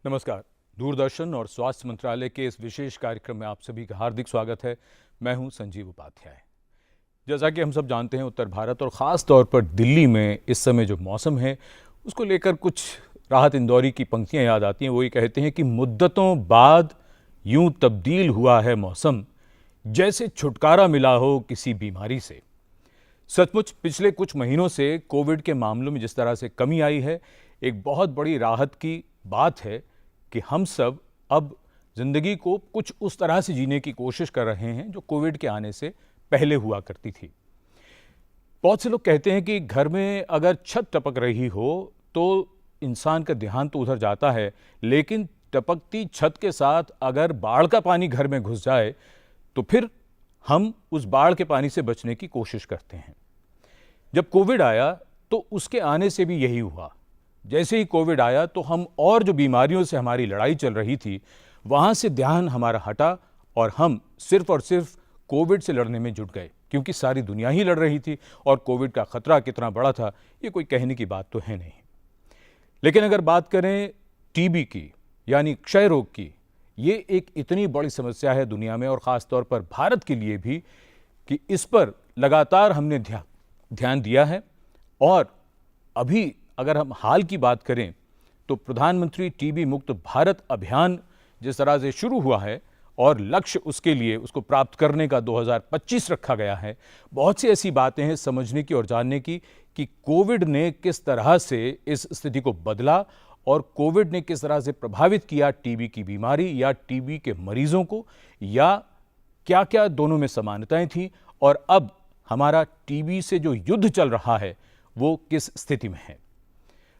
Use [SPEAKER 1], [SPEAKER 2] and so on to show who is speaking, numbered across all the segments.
[SPEAKER 1] नमस्कार। दूरदर्शन और स्वास्थ्य मंत्रालय के इस विशेष कार्यक्रम में आप सभी का हार्दिक स्वागत है। मैं हूं संजीव उपाध्याय। जैसा कि हम सब जानते हैं, उत्तर भारत और ख़ास तौर पर दिल्ली में इस समय जो मौसम है उसको लेकर कुछ राहत इंदौरी की पंक्तियां याद आती हैं। वो ये कहते हैं कि मुद्दतों बाद यूं तब्दील हुआ है मौसम, जैसे छुटकारा मिला हो किसी बीमारी से। सचमुच पिछले कुछ महीनों से कोविड के मामलों में जिस तरह से कमी आई है, एक बहुत बड़ी राहत की बात है कि हम सब अब जिंदगी को कुछ उस तरह से जीने की कोशिश कर रहे हैं जो कोविड के आने से पहले हुआ करती थी। बहुत से लोग कहते हैं कि घर में अगर छत टपक रही हो तो इंसान का ध्यान तो उधर जाता है, लेकिन टपकती छत के साथ अगर बाढ़ का पानी घर में घुस जाए तो फिर हम उस बाढ़ के पानी से बचने की कोशिश करते हैं। जब कोविड आया तो उसके आने से भी यही हुआ। जैसे ही कोविड आया तो हम और जो बीमारियों से हमारी लड़ाई चल रही थी वहां से ध्यान हमारा हटा और हम सिर्फ और सिर्फ कोविड से लड़ने में जुट गए, क्योंकि सारी दुनिया ही लड़ रही थी और कोविड का खतरा कितना बड़ा था ये कोई कहने की बात तो है नहीं। लेकिन अगर बात करें टीबी की, यानी क्षय रोग की, ये एक इतनी बड़ी समस्या है दुनिया में और ख़ास तौर पर भारत के लिए भी कि इस पर लगातार हमने ध्यान दिया है। और अभी अगर हम हाल की बात करें तो प्रधानमंत्री टीबी मुक्त भारत अभियान जिस तरह से शुरू हुआ है और लक्ष्य उसके लिए उसको प्राप्त करने का 2025 रखा गया है, बहुत सी ऐसी बातें हैं समझने की और जानने की कि कोविड ने किस तरह से इस स्थिति को बदला और कोविड ने किस तरह से प्रभावित किया टीबी की बीमारी या टीबी के मरीजों को, या क्या क्या दोनों में समानताएं थी और अब हमारा टीबी से जो युद्ध चल रहा है वो किस स्थिति में है।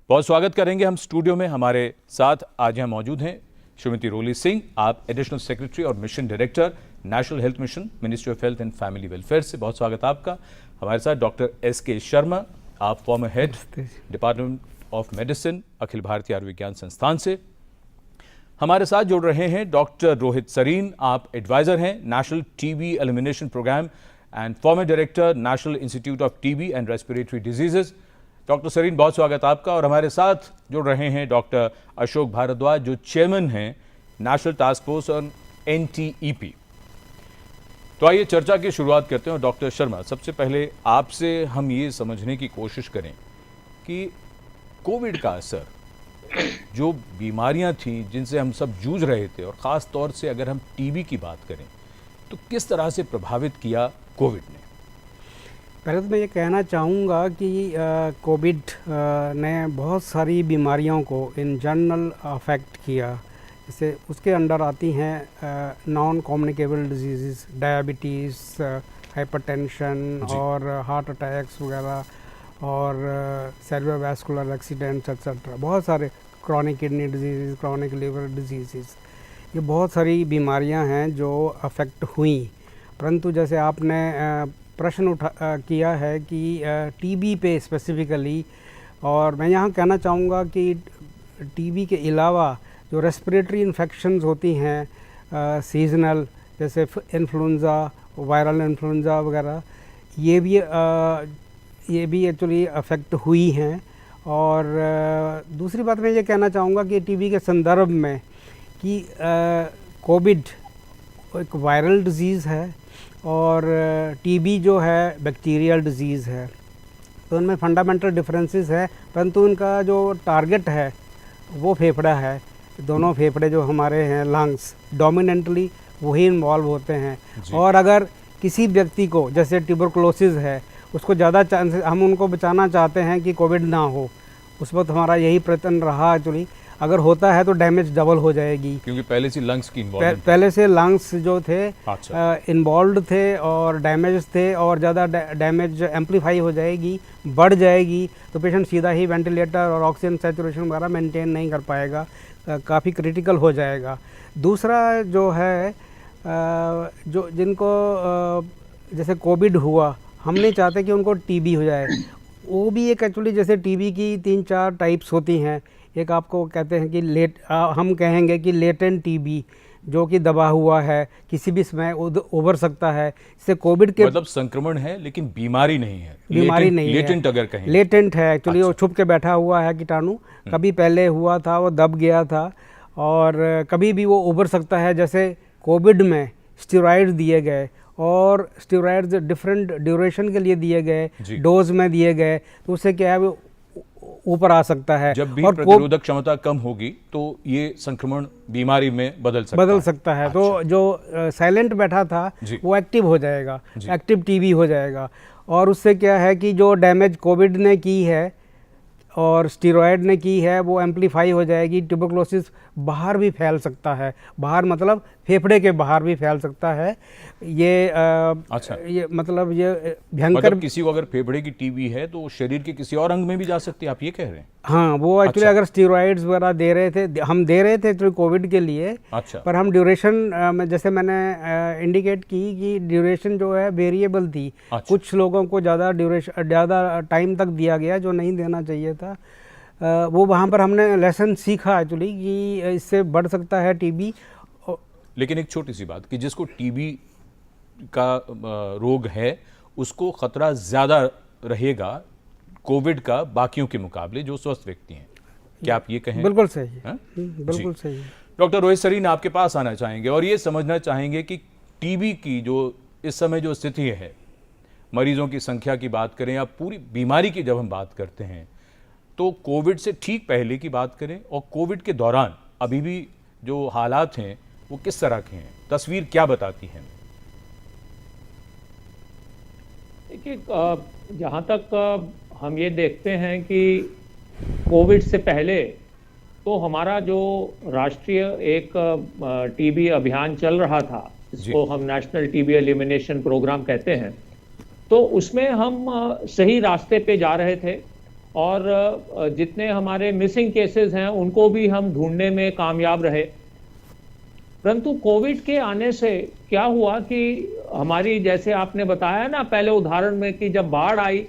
[SPEAKER 1] बहुत स्वागत करेंगे हम स्टूडियो में। हमारे साथ आज यहाँ मौजूद हैं श्रीमती रोली सिंह, आप एडिशनल सेक्रेटरी और mission director, national health mission, ministry of health and family welfare से। बहुत स्वागत आपका। हमारे साथ डॉक्टर एस.के. शर्मा, आप former head department of medicine, Akhil Bharatiya Ayurvigyan संस्थान से। हमारे साथ जुड़ रहे हैं डॉक्टर रोहित सरीन, आप एडवाइजर हैं national TB elimination programme and former director, national institute of TB and respiratory diseases. Doctor Sarin, बहुत स्वागत आपका। और हमारे साथ जुड़ रहे हैं डॉक्टर अशोक भारद्वाज, जो चेयरमैन हैं national task force on NTEP. तो आइए चर्चा की शुरुआत करते हैं। डॉक्टर शर्मा, सबसे पहले आपसे हम ये समझने की कोशिश करें कि कोविड का असर, जो बीमारियां थीं जिनसे हम सब जूझ रहे थे, और ख़ास तौर से अगर हम टीबी की बात करें तो किस तरह से प्रभावित किया कोविड ने?
[SPEAKER 2] पहले तो मैं ये कहना चाहूँगा कि कोविड ने बहुत सारी बीमारियों को इन जनरल अफेक्ट किया। जैसे उसके अंडर आती हैं non communicable disease, diabetes, hypertension और हार्ट अटैक्स वगैरह, और सेरेब्रोवास्कुलर एक्सीडेंट्स एक्सेट्रा। बहुत सारे chronic kidney disease, chronic liver disease, ये बहुत सारी बीमारियां हैं जो अफेक्ट हुई। परंतु जैसे आपने प्रश्न किया है कि टीबी पे स्पेसिफ़िकली, और मैं यहाँ कहना चाहूँगा कि टीबी के अलावा जो रेस्पिरेटरी इन्फेक्शंस होती हैं सीजनल, जैसे इन्फ्लुएंज़ा, वायरल इन्फ्लुएंज़ा वगैरह, ये भी एक्चुअली अफेक्ट हुई हैं। और दूसरी बात मैं ये कहना चाहूँगा कि टीबी के संदर्भ में कि कोविड एक वायरल डिज़ीज़ है और टीबी जो है बैक्टीरियल डिज़ीज़ है, तो उनमें फंडामेंटल डिफरेंसेस है, परंतु उनका जो टारगेट है वो फेफड़ा है। दोनों फेफड़े जो हमारे हैं, लंग्स, डोमिनेंटली वही इन्वॉल्व होते हैं। और अगर किसी व्यक्ति को, जैसे ट्यूबरकुलोसिस है, उसको ज़्यादा चांसेस, हम उनको बचाना चाहते हैं कि कोविड ना हो, उस वक्त हमारा यही प्रयत्न रहा एक्चुअली। अगर होता है तो डैमेज डबल हो जाएगी, क्योंकि
[SPEAKER 1] पहले से लंग्स की
[SPEAKER 2] पहले से लंग्स जो थे इन्वॉल्व थे और डैमेज थे, और ज़्यादा डैमेज एम्पलीफाई हो जाएगी, बढ़ जाएगी, तो पेशेंट सीधा ही वेंटिलेटर और ऑक्सीजन सैचुरेशन वगैरह मेंटेन नहीं कर पाएगा, काफ़ी क्रिटिकल हो जाएगा। दूसरा जो है, जो जिनको जैसे कोविड हुआ, हम नहीं चाहते कि उनको टीबी हो जाए। वो भी एक एक्चुअली, जैसे टीबी की 3-4 टाइप्स होती हैं। एक आपको कहते हैं कि हम कहेंगे कि लेटेंट टीबी, जो कि दबा हुआ है, किसी भी समय उभर सकता है। इससे कोविड के
[SPEAKER 1] मतलब संक्रमण है लेकिन बीमारी नहीं है,
[SPEAKER 2] बीमारी नहीं है,
[SPEAKER 1] लेटेंट अगर कहें,
[SPEAKER 2] लेटेंट है एक्चुअली। वो छुप के बैठा हुआ है कीटाणु, कभी पहले हुआ था, वो दब गया था और कभी भी वो उभर सकता है। जैसे कोविड में स्टेरॉइड दिए गए और स्टेरॉइड्स डिफरेंट ड्यूरेशन के लिए दिए गए, डोज में दिए गए, तो उससे क्या है वो ऊपर आ सकता है।
[SPEAKER 1] जब भी
[SPEAKER 2] और
[SPEAKER 1] प्रतिरोधक क्षमता कम होगी तो ये संक्रमण बीमारी में बदल सकता है।
[SPEAKER 2] तो जो साइलेंट बैठा था वो एक्टिव हो जाएगा, एक्टिव टीबी हो जाएगा। और उससे क्या है कि जो डैमेज कोविड ने की है और स्टेरॉयड ने की है वो एम्पलीफाई हो जाएगी। ट्यूबरकुलोसिस बाहर भी फैल सकता है, बाहर मतलब फेफड़े के बाहर भी फैल सकता है। ये ये मतलब ये भयंकर,
[SPEAKER 1] मतलब किसी को अगर फेफड़े की टीबी है तो शरीर के किसी और अंग में भी जा सकती है, आप ये कह रहे हैं?
[SPEAKER 2] हाँ, वो एक्चुअली अगर स्टेरॉइड्स वगैरह दे रहे थे, हम दे रहे थे तो कोविड के लिए। पर हम ड्यूरेशन में, जैसे मैंने इंडिकेट की कि ड्यूरेशन जो है वेरिएबल थी। कुछ लोगों को ज़्यादा टाइम तक दिया गया जो नहीं देना चाहिए था। वो वहाँ पर हमने लेसन सीखा एक्चुअली कि इससे बढ़ सकता है टीबी।
[SPEAKER 1] लेकिन एक छोटी सी बात कि जिसको टीबी का रोग है उसको खतरा ज़्यादा रहेगा कोविड का बाकियों के मुकाबले जो स्वस्थ व्यक्ति हैं, क्या आप ये कहें?
[SPEAKER 2] बिल्कुल सही है, बिल्कुल सही है।
[SPEAKER 1] डॉक्टर रोहित सरीन आपके पास आना चाहेंगे और ये समझना चाहेंगे कि टीबी की जो इस समय जो स्थिति है, मरीजों की संख्या की बात करें या पूरी बीमारी की जब हम बात करते हैं तो कोविड से ठीक पहले की बात करें और कोविड के दौरान अभी भी जो हालात हैं वो किस तरह के हैं, तस्वीर क्या बताती है?
[SPEAKER 3] देखिए, जहाँ तक हम ये देखते हैं कि कोविड से पहले तो हमारा जो राष्ट्रीय एक टीबी अभियान चल रहा था, जिसको हम नेशनल टीबी एलिमिनेशन प्रोग्राम कहते हैं, तो उसमें हम सही रास्ते पे जा रहे थे और जितने हमारे मिसिंग केसेस हैं उनको भी हम ढूंढने में कामयाब रहे। परंतु कोविड के आने से क्या हुआ कि हमारी, जैसे आपने बताया ना पहले उदाहरण में, कि जब बाढ़ आई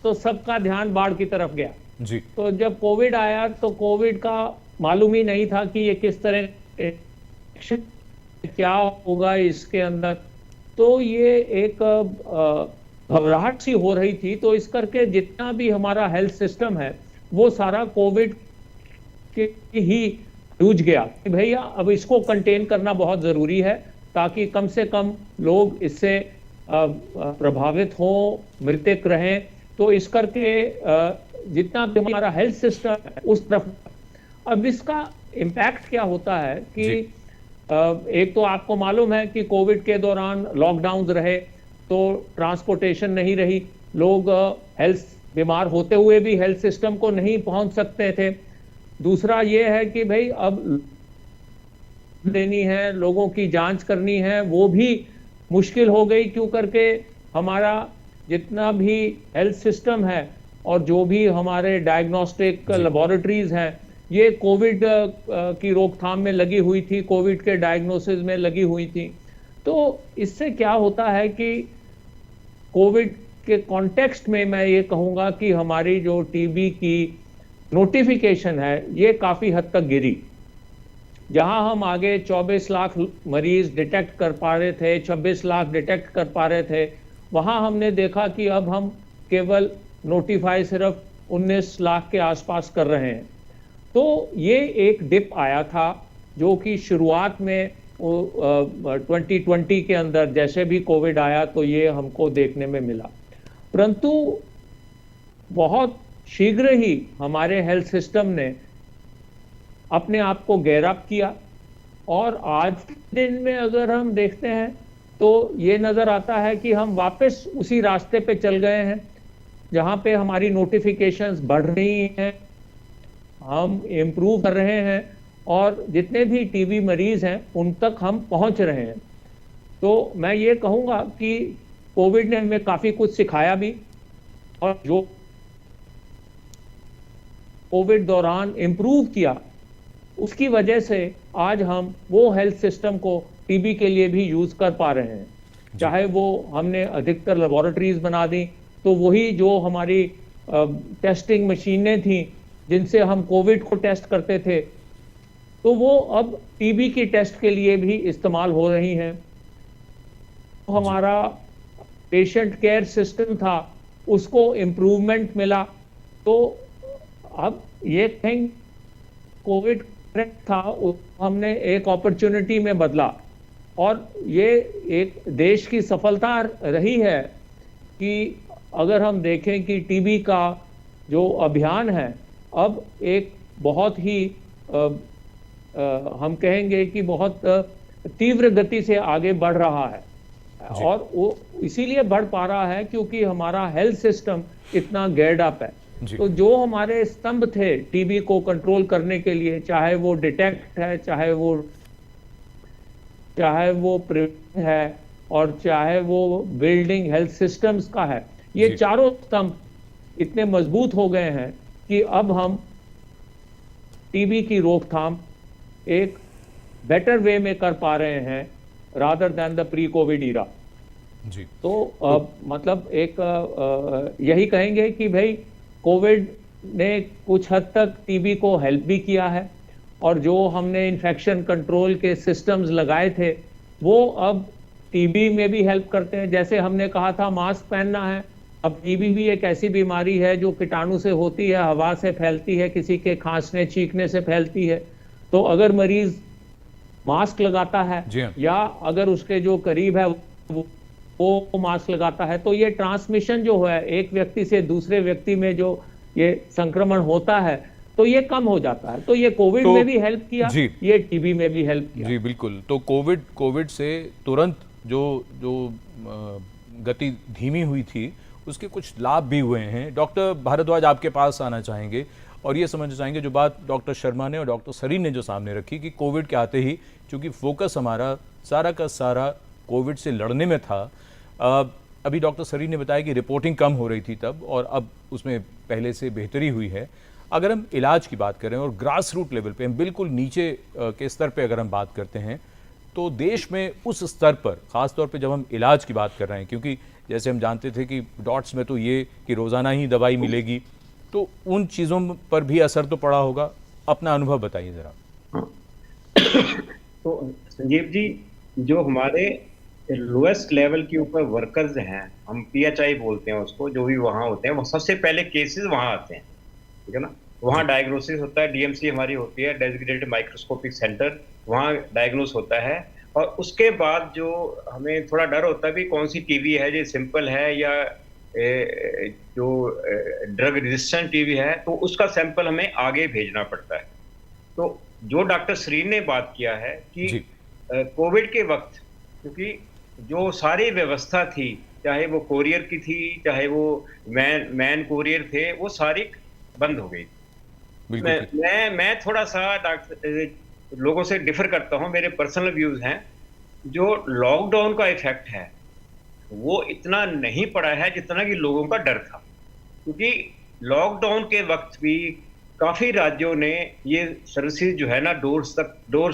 [SPEAKER 3] तो सबका ध्यान बाढ़ की तरफ गया
[SPEAKER 1] जी।
[SPEAKER 3] तो जब कोविड आया तो कोविड का मालूम ही नहीं था कि ये किस तरह क्या होगा इसके अंदर। तो ये एक घबराहट सी हो रही थी। तो इस करके जितना भी हमारा हेल्थ सिस्टम है वो सारा कोविड के ही जूझ गया कि भैया अब इसको कंटेन करना बहुत ज़रूरी है ताकि कम से कम लोग इससे प्रभावित हों, मृतक रहें। तो इस करके जितना भी हमारा हेल्थ सिस्टम है उस तरफ। अब इसका इम्पैक्ट क्या होता है कि एक तो आपको मालूम है कि कोविड के दौरान लॉकडाउन रहे तो ट्रांसपोर्टेशन नहीं रही, लोग हेल्थ बीमार होते हुए भी हेल्थ सिस्टम को नहीं पहुंच सकते थे। दूसरा ये है कि भाई अब लेनी है, लोगों की जांच करनी है, वो भी मुश्किल हो गई, क्यों करके हमारा जितना भी हेल्थ सिस्टम है और जो भी हमारे डायग्नोस्टिक लेबोरेटरीज हैं ये कोविड की रोकथाम में लगी हुई थी, कोविड के डायग्नोसिस में लगी हुई थी। तो इससे क्या होता है कि कोविड के कॉन्टेक्स्ट में मैं ये कहूँगा कि हमारी जो टीबी की नोटिफिकेशन है ये काफ़ी हद तक गिरी। जहां हम आगे 24 लाख मरीज डिटेक्ट कर पा रहे थे, 26 लाख डिटेक्ट कर पा रहे थे, वहां हमने देखा कि अब हम केवल नोटिफाई सिर्फ 19 लाख के आसपास कर रहे हैं। तो ये एक डिप आया था जो कि शुरुआत में 2020 के अंदर जैसे भी कोविड आया तो ये हमको देखने में मिला। परंतु बहुत शीघ्र ही हमारे हेल्थ सिस्टम ने अपने आप को गेयर अप किया और आज के दिन में अगर हम देखते हैं तो ये नज़र आता है कि हम वापस उसी रास्ते पे चल गए हैं जहाँ पे हमारी नोटिफिकेशंस बढ़ रही हैं, हम इम्प्रूव कर रहे हैं और जितने भी टीबी मरीज हैं उन तक हम पहुँच रहे हैं। तो मैं ये कहूँगा कि कोविड ने हमें काफ़ी कुछ सिखाया भी, और जो कोविड दौरान इम्प्रूव किया उसकी वजह से आज हम वो हेल्थ सिस्टम को टीबी के लिए भी यूज कर पा रहे हैं। चाहे वो हमने अधिकतर लेबोरेटरीज बना दी, तो वही जो हमारी टेस्टिंग मशीनें थी जिनसे हम कोविड को टेस्ट करते थे, तो वो अब टीबी की टेस्ट के लिए भी इस्तेमाल हो रही हैं। तो हमारा पेशेंट केयर सिस्टम था उसको इम्प्रूवमेंट मिला। तो अब ये थिंग कोविड था हमने एक अपॉर्चुनिटी में बदला, और ये एक देश की सफलता रही है कि अगर हम देखें कि टीबी का जो अभियान है अब एक बहुत ही हम कहेंगे कि बहुत तीव्र गति से आगे बढ़ रहा है, और वो इसीलिए बढ़ पा रहा है क्योंकि हमारा हेल्थ सिस्टम इतना गेयर्ड अप है। तो जो हमारे स्तंभ थे टीबी को कंट्रोल करने के लिए, चाहे वो डिटेक्ट है, चाहे वो प्रिवेंट है, और चाहे वो बिल्डिंग हेल्थ सिस्टम्स का है, ये चारों स्तंभ इतने मजबूत हो गए हैं कि अब हम टीबी की रोकथाम एक बेटर वे में कर पा रहे हैं rather than the pre covid era.
[SPEAKER 1] जी।
[SPEAKER 3] तो मतलब एक यही कहेंगे कि भाई कोविड ने कुछ हद तक टीबी को हेल्प भी किया है, और जो हमने इन्फेक्शन कंट्रोल के सिस्टम्स लगाए थे वो अब टीबी में भी हेल्प करते हैं। जैसे हमने कहा था मास्क पहनना है, अब टीबी भी एक ऐसी बीमारी है जो कीटाणु से होती है, हवा से फैलती है, किसी के खांसने छींकने से फैलती है। तो अगर मरीज मास्क लगाता है या अगर उसके जो करीब है वो मास्क लगाता है, तो ये ट्रांसमिशन जो है एक व्यक्ति से दूसरे व्यक्ति में जो ये संक्रमण होता है तो ये कम हो जाता है। तो ये कोविड में भी हेल्प किया, ये टीबी में भी हेल्प किया।
[SPEAKER 1] जी बिल्कुल। तो कोविड से तुरंत जो गति धीमी हुई थी उसके कुछ लाभ भी हुए हैं। डॉक्टर भारद्वाज आपके पास आना चाहेंगे और ये समझना चाहेंगे जो बात डॉक्टर शर्मा ने और डॉक्टर सरीन ने जो सामने रखी कि कोविड के आते ही चूंकि फोकस हमारा सारा का सारा कोविड से लड़ने में था। अभी डॉक्टर सरीन ने बताया कि रिपोर्टिंग कम हो रही थी तब और अब उसमें पहले से बेहतरी हुई है। अगर हम इलाज की बात करें और ग्रास रूट लेवल पे हम बिल्कुल नीचे के स्तर पे अगर हम बात करते हैं तो देश में उस स्तर पर ख़ास तौर पे जब हम इलाज की बात कर रहे हैं, क्योंकि जैसे हम जानते थे कि डॉट्स में तो ये कि रोज़ाना ही दवाई मिलेगी, तो उन चीज़ों पर भी असर तो पड़ा होगा। अपना अनुभव बताइए ज़रा।
[SPEAKER 4] तो संजीव जी, जो हमारे लोएस्ट लेवल के ऊपर वर्कर्स हैं, हम पीएचआई बोलते हैं उसको, जो भी वहाँ होते हैं, वो सबसे पहले केसेस वहाँ आते हैं, ठीक है ना। वहाँ डायग्नोसिस होता है, डीएमसी हमारी होती है, डेजिग्नेटेड माइक्रोस्कोपिक सेंटर, वहाँ डायग्नोस होता है। और उसके बाद जो हमें थोड़ा डर होता है भी कौन सी टीबी है, जो सिंपल है या जो ड्रग रेजिस्टेंट टीबी है, तो उसका सैंपल हमें आगे भेजना पड़ता है। तो जो डॉक्टर सरीन ने बात किया है कि कोविड के वक्त क्योंकि जो सारी व्यवस्था थी, चाहे वो कोरियर की थी, चाहे वो मैन कोरियर थे, वो सारी बंद हो गई। मैं थोड़ा सा डॉक्टर लोगों से डिफर करता हूं, मेरे पर्सनल व्यूज हैं। जो लॉकडाउन का इफेक्ट है वो इतना नहीं पड़ा है जितना कि लोगों का डर था, क्योंकि लॉकडाउन के वक्त भी काफी राज्यों ने ये सर्विसेज जो है ना डोर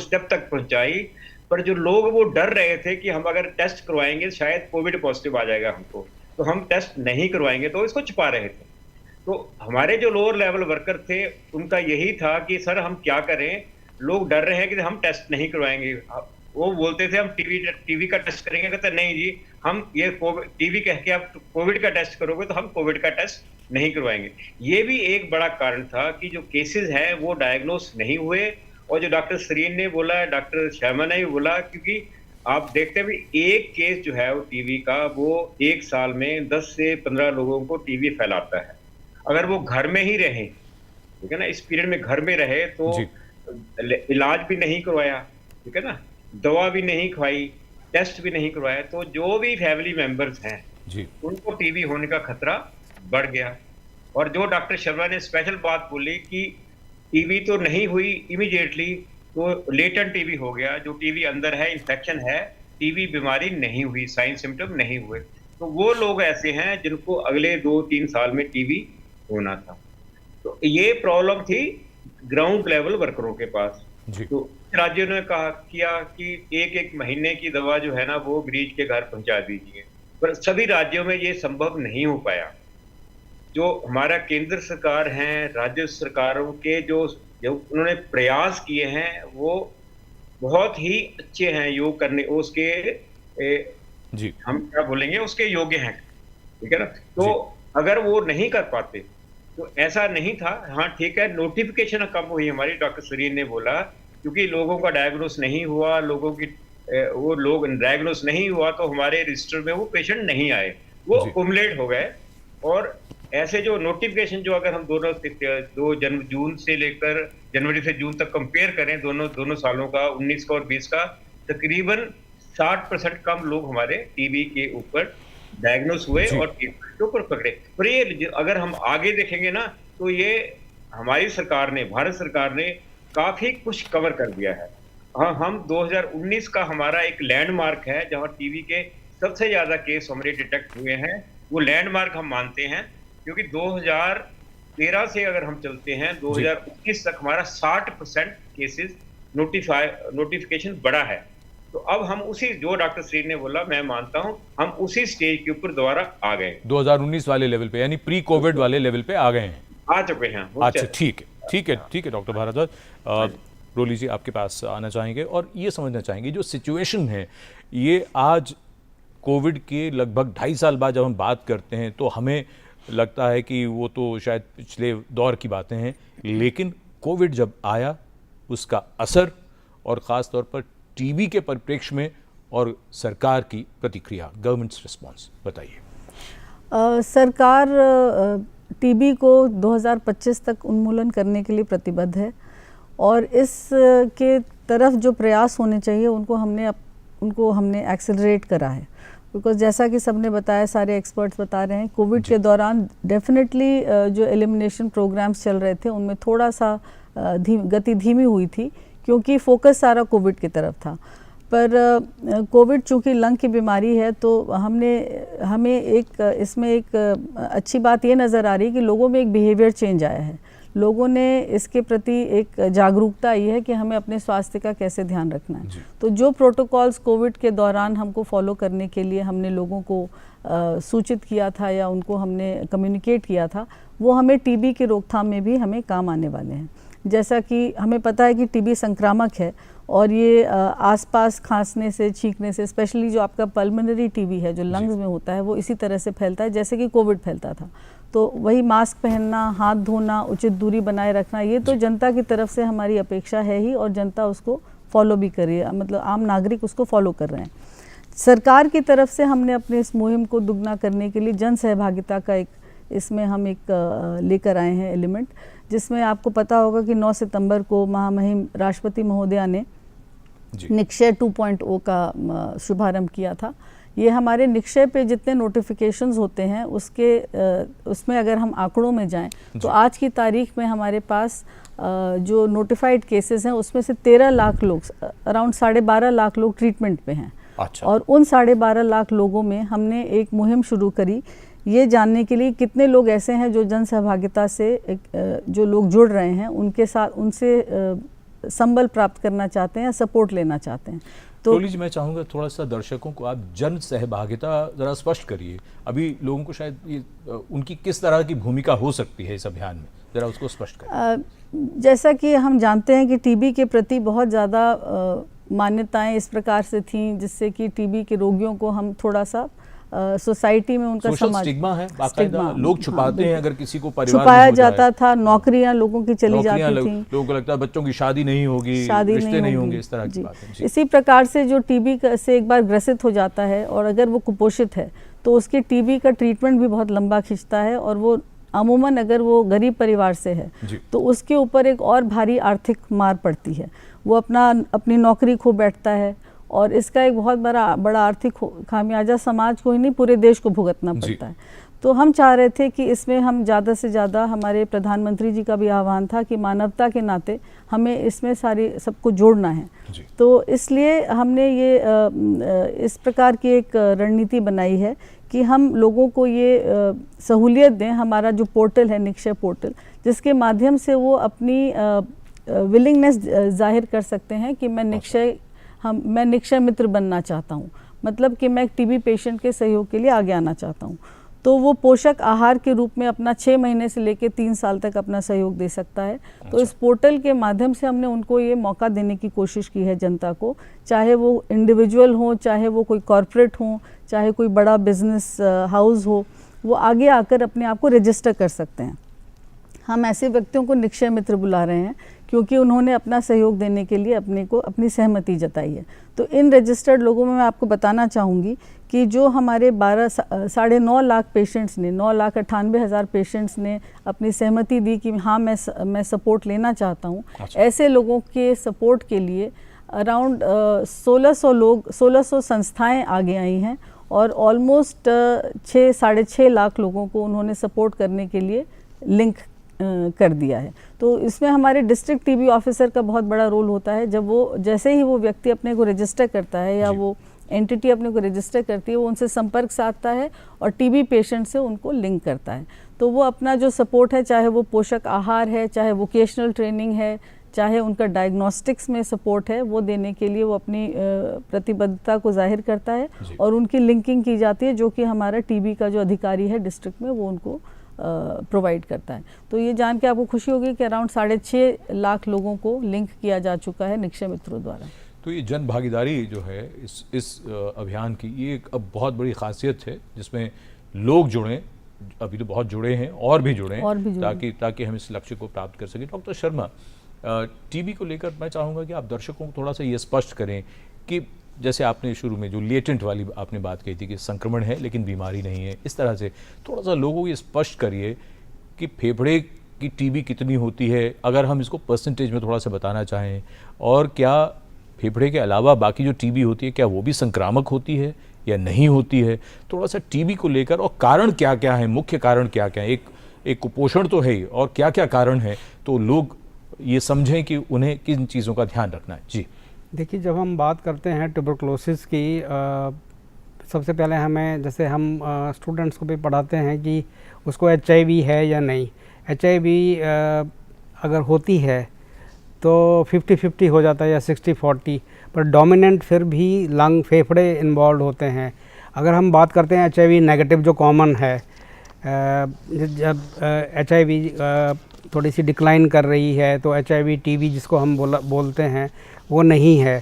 [SPEAKER 4] स्टेप तक पहुंचाई, पर जो लोग वो डर रहे थे कि हम अगर टेस्ट करवाएंगे शायद कोविड पॉजिटिव आ जाएगा हमको, तो हम टेस्ट नहीं करवाएंगे, तो इसको छुपा रहे थे। तो हमारे जो लोअर लेवल वर्कर थे उनका यही था कि सर हम क्या करें, लोग डर रहे हैं कि हम टेस्ट नहीं करवाएंगे। वो बोलते थे हम टीवी का टेस्ट करेंगे, कहते नहीं जी हम ये टीवी कह के आप कोविड का टेस्ट करोगे तो हम कोविड का टेस्ट नहीं करवाएंगे। ये भी एक बड़ा कारण था कि जो केसेस हैं वो डायग्नोस नहीं हुए। और जो डॉक्टर सरीन ने बोला, डॉक्टर शर्मा ने भी बोला, क्योंकि आप देखते हैं एक केस जो है वो टीवी का, वो एक साल में 10 से 15 लोगों को टीवी फैलाता है। अगर वो घर में ही रहे, ठीक है ना, इस पीरियड में घर में रहे तो इलाज भी नहीं करवाया, ठीक है ना, दवा भी नहीं खवाई, टेस्ट भी नहीं करवाया, तो जो भी फैमिली मेंबर्स हैं उनको टीबी होने का खतरा बढ़ गया। और जो डॉक्टर शर्मा ने स्पेशल बात बोली कि टीबी तो नहीं हुई इमीडिएटली, तो लेटेंट टीबी हो गया, जो टीबी अंदर है, इन्फेक्शन है, टीबी बीमारी नहीं हुई, साइन सिम्टम नहीं हुए, तो वो लोग ऐसे हैं जिनको अगले 2-3 साल में टीबी होना था। तो ये प्रॉब्लम थी ग्राउंड लेवल वर्करों के पास। तो राज्यों ने किया कि एक महीने की दवा जो है ना वो मरीज के घर पहुंचा दीजिए, पर सभी राज्यों में ये संभव नहीं हो पाया। जो हमारा केंद्र सरकार है, राज्य सरकारों के जो उन्होंने प्रयास किए हैं वो बहुत ही अच्छे हैं, योग करने उसके हम क्या बोलेंगे उसके योग्य हैं, ठीक है ना। तो अगर वो नहीं कर पाते तो ऐसा नहीं था। हाँ ठीक है, नोटिफिकेशन कम हुई हमारी, डॉक्टर सुरीन ने बोला, क्योंकि लोगों का डायग्नोस नहीं हुआ, लोगों की वो लोग डायग्नोस नहीं हुआ तो हमारे रजिस्टर में वो पेशेंट नहीं आए, वो
[SPEAKER 1] जी।
[SPEAKER 4] कुमुलेट हो गए। और ऐसे जो नोटिफिकेशन, जो अगर हम जून से लेकर जनवरी से जून तक कंपेयर करें, दोनों सालों का, 19 का और 20 का, तकरीबन 60% कम लोग हमारे टीबी के ऊपर डायग्नोस हुए
[SPEAKER 1] जी।
[SPEAKER 4] और ट्रीटमेंट के ऊपर पकड़े। पर ये अगर हम आगे देखेंगे ना, तो ये हमारी सरकार ने, भारत सरकार ने काफी कुछ कवर कर दिया है। हाँ, हम 2019 का हमारा एक लैंडमार्क है जहां टीबी के सबसे ज्यादा केस हमारे डिटेक्ट हुए हैं। वो लैंडमार्क हम मानते हैं, क्योंकि 2013 से अगर हम चलते हैं 2019 तक हमारा 60% केसेस नोटिफिकेशन बढ़ा है। तो अब हम उसी, जो डॉक्टर श्री ने बोला, मैं मानता हूं हम उसी स्टेज के ऊपर दोबारा आ गए,
[SPEAKER 1] 2019 वाले लेवल पे, यानी प्री कोविड वाले लेवल पे आ गए हैं।
[SPEAKER 4] आ चुके हैं।
[SPEAKER 1] अच्छा, ठीक है डॉक्टर भारद्वाज, रोली जी आपके पास आना चाहेंगे और ये समझना चाहेंगे जो सिचुएशन है ये आज कोविड के लगभग 2.5 साल बाद जब हम बात करते हैं तो हमें लगता है कि वो तो शायद पिछले दौर की बातें हैं, लेकिन कोविड जब आया उसका असर और ख़ास तौर पर टीबी के परिप्रेक्ष्य में और सरकार की प्रतिक्रिया, गवर्नमेंट्स रिस्पॉन्स बताइए।
[SPEAKER 5] सरकार टीबी को 2025 तक उन्मूलन करने के लिए प्रतिबद्ध है और इस के तरफ जो प्रयास होने चाहिए उनको हमने एक्सेलरेट करा है। बिकॉज जैसा कि सबने बताया, सारे एक्सपर्ट्स बता रहे हैं, कोविड के दौरान डेफिनेटली जो एलिमिनेशन प्रोग्राम्स चल रहे थे उनमें थोड़ा सा गति धीमी हुई थी, क्योंकि फोकस सारा कोविड की तरफ था। पर कोविड चूँकि लंग की बीमारी है तो हमें इसमें एक अच्छी बात ये नज़र आ रही है कि लोगों में एक बिहेवियर चेंज आया है। लोगों ने इसके प्रति एक जागरूकता आई है कि हमें अपने स्वास्थ्य का कैसे ध्यान रखना है। तो जो प्रोटोकॉल्स कोविड के दौरान हमको फॉलो करने के लिए हमने लोगों को सूचित किया था या उनको हमने कम्युनिकेट किया था, वो हमें टीबी की रोकथाम में भी हमें काम आने वाले हैं। जैसा कि हमें पता है कि टीबी संक्रामक है और ये आसपास खांसने से, छींकने से, स्पेशली जो आपका पल्मोनरी टीबी है जो लंग्स में होता है, वो इसी तरह से फैलता है जैसे कि कोविड फैलता था। तो वही मास्क पहनना, हाथ धोना, उचित दूरी बनाए रखना, ये तो जनता की तरफ से हमारी अपेक्षा है ही और जनता उसको फॉलो भी कर रही है, मतलब आम नागरिक उसको फॉलो कर रहे हैं। सरकार की तरफ से हमने अपने इस मुहिम को दुगना करने के लिए जन सहभागिता का इसमें हम लेकर आए हैं एलिमेंट, जिसमें आपको पता होगा कि 9 सितंबर को महामहिम राष्ट्रपति महोदया ने निक्षय 2.0 का शुभारंभ किया था। ये हमारे निक्षय पे जितने नोटिफिकेशंस होते हैं उसमें अगर हम आंकड़ों में जाएं तो आज की तारीख में हमारे पास जो नोटिफाइड केसेस हैं उसमें से 13 लाख लोग, अराउंड 12.5 लाख लोग ट्रीटमेंट पे हैं।
[SPEAKER 1] अच्छा।
[SPEAKER 5] और उन 12.5 लाख लोगों में हमने एक मुहिम शुरू करी ये जानने के लिए कितने लोग ऐसे हैं जो जन सहभागिता से जो लोग जुड़ रहे हैं, उनके साथ उनसे संबल प्राप्त करना चाहते हैं या सपोर्ट लेना चाहते हैं। तो
[SPEAKER 1] रोली जी, मैं चाहूँगा थोड़ा सा दर्शकों को आप जन सहभागिता ज़रा स्पष्ट करिए। अभी लोगों को शायद ये उनकी किस तरह की भूमिका हो सकती है इस अभियान में, ज़रा उसको स्पष्ट करिए।
[SPEAKER 5] जैसा कि हम जानते हैं कि टीबी के प्रति बहुत ज़्यादा मान्यताएं इस प्रकार से थीं जिससे कि टीबी के रोगियों को हम थोड़ा सा सोसाइटी में उनका समाज
[SPEAKER 1] स्टिग्मा है, बाकायदा लोग छुपाते हैं, अगर किसी को परिवार
[SPEAKER 5] छुपाया
[SPEAKER 1] में हो
[SPEAKER 5] जाता था, नौकरियां लोगों की चली जाती थी,
[SPEAKER 1] लोगों को लगता है बच्चों की शादी नहीं होगी, रिश्ते नहीं होंगे, इस तरह की बातें।
[SPEAKER 5] इसी प्रकार से जो टीबी से एक बार ग्रसित हो जाता है और अगर वो कुपोषित है तो उसके टीबी का ट्रीटमेंट भी बहुत लंबा खिंचता है और वो अमूमन अगर वो गरीब परिवार से है तो उसके ऊपर एक और भारी आर्थिक मार पड़ती है। वो अपनी नौकरी खो बैठता है और इसका एक बहुत बड़ा आर्थिक खामियाजा समाज को ही नहीं पूरे देश को भुगतना पड़ता है। तो हम चाह रहे थे कि इसमें हम ज़्यादा से ज़्यादा, हमारे प्रधानमंत्री जी का भी आह्वान था कि मानवता के नाते हमें इसमें सबको जोड़ना है। तो इसलिए हमने ये इस प्रकार की एक रणनीति बनाई है कि हम लोगों को ये सहूलियत दें। हमारा जो पोर्टल है निक्षय पोर्टल, जिसके माध्यम से वो अपनी विलिंगनेस जाहिर कर सकते हैं कि मैं निक्षय मित्र बनना चाहता हूँ, मतलब कि मैं एक टीबी पेशेंट के सहयोग के लिए आगे आना चाहता हूँ। तो वो पोषक आहार के रूप में अपना 6 महीने से लेकर 3 साल तक अपना सहयोग दे सकता है। तो इस पोर्टल के माध्यम से हमने उनको ये मौका देने की कोशिश की है जनता को, चाहे वो इंडिविजुअल हो, चाहे वो कोई कॉरपोरेट हो, चाहे कोई बड़ा बिजनेस हाउस हो, वो आगे आकर अपने आप को रजिस्टर कर सकते हैं। हम ऐसे व्यक्तियों को निक्षय मित्र बुला रहे हैं क्योंकि उन्होंने अपना सहयोग देने के लिए अपनी सहमति जताई है। तो इन रजिस्टर्ड लोगों में मैं आपको बताना चाहूँगी कि जो हमारे 9.5 लाख पेशेंट्स ने 9,98,000 पेशेंट्स ने अपनी सहमति दी कि हाँ मैं सपोर्ट लेना चाहता हूँ, ऐसे लोगों के सपोर्ट के लिए अराउंड 1600 संस्थाएं आगे आई हैं और ऑलमोस्ट 6-6.5 लाख लोगों को उन्होंने सपोर्ट करने के लिए लिंक कर दिया है। तो इसमें हमारे डिस्ट्रिक्ट टीबी ऑफिसर का बहुत बड़ा रोल होता है। जैसे ही वो व्यक्ति अपने को रजिस्टर करता है या वो एंटिटी अपने को रजिस्टर करती है, वो उनसे संपर्क साधता है और टीबी पेशेंट से उनको लिंक करता है। तो वो अपना जो सपोर्ट है, चाहे वो पोषक आहार है, चाहे वोकेशनल ट्रेनिंग है, चाहे उनका डायग्नोस्टिक्स में सपोर्ट है, वो देने के लिए वो अपनी प्रतिबद्धता को जाहिर करता है और उनकी लिंकिंग की जाती है, जो कि हमारा टीबी का जो अधिकारी है डिस्ट्रिक्ट में वो उनको प्रोवाइड करता है। तो ये जान के आपको खुशी होगी कि अराउंड 6.5 लाख लोगों को लिंक किया जा चुका है निक्षय मित्रों द्वारा।
[SPEAKER 1] तो ये जन भागीदारी जो है इस अभियान की, ये एक अब बहुत बड़ी खासियत है जिसमें लोग जुड़ें, अभी तो बहुत जुड़े हैं और भी जुड़ें ताकि हम इस लक्ष्य को प्राप्त कर सकें। डॉक्टर शर्मा, टीबी को लेकर मैं चाहूँगा कि आप दर्शकों को थोड़ा सा ये स्पष्ट करें कि जैसे आपने शुरू में जो लेटेंट वाली आपने बात कही थी कि संक्रमण है लेकिन बीमारी नहीं है, इस तरह से थोड़ा सा लोगों को ये स्पष्ट करिए कि फेफड़े की टीबी कितनी होती है, अगर हम इसको परसेंटेज में थोड़ा सा बताना चाहें, और क्या फेफड़े के अलावा बाकी जो टीबी होती है क्या वो भी संक्रामक होती है या नहीं होती है। थोड़ा सा टीबी को लेकर और कारण क्या क्या है, मुख्य कारण क्या क्या है, एक कुपोषण तो है ही, और क्या क्या कारण है, तो लोग ये समझें कि उन्हें किन चीज़ों का ध्यान रखना है। जी
[SPEAKER 2] देखिए, जब हम बात करते हैं ट्यूबरकुलोसिस की, सबसे पहले हमें, जैसे हम स्टूडेंट्स को भी पढ़ाते हैं कि उसको HIV है या नहीं। HIV अगर होती है तो 50-50 हो जाता है या 60-40, पर डोमिनेंट फिर भी लंग फेफड़े इन्वॉल्व होते हैं। अगर हम बात करते हैं HIV नेगेटिव जो कॉमन है, जब HIV थोड़ी सी डिक्लाइन कर रही है तो HIV TB जिसको हम बोलते हैं वो नहीं है।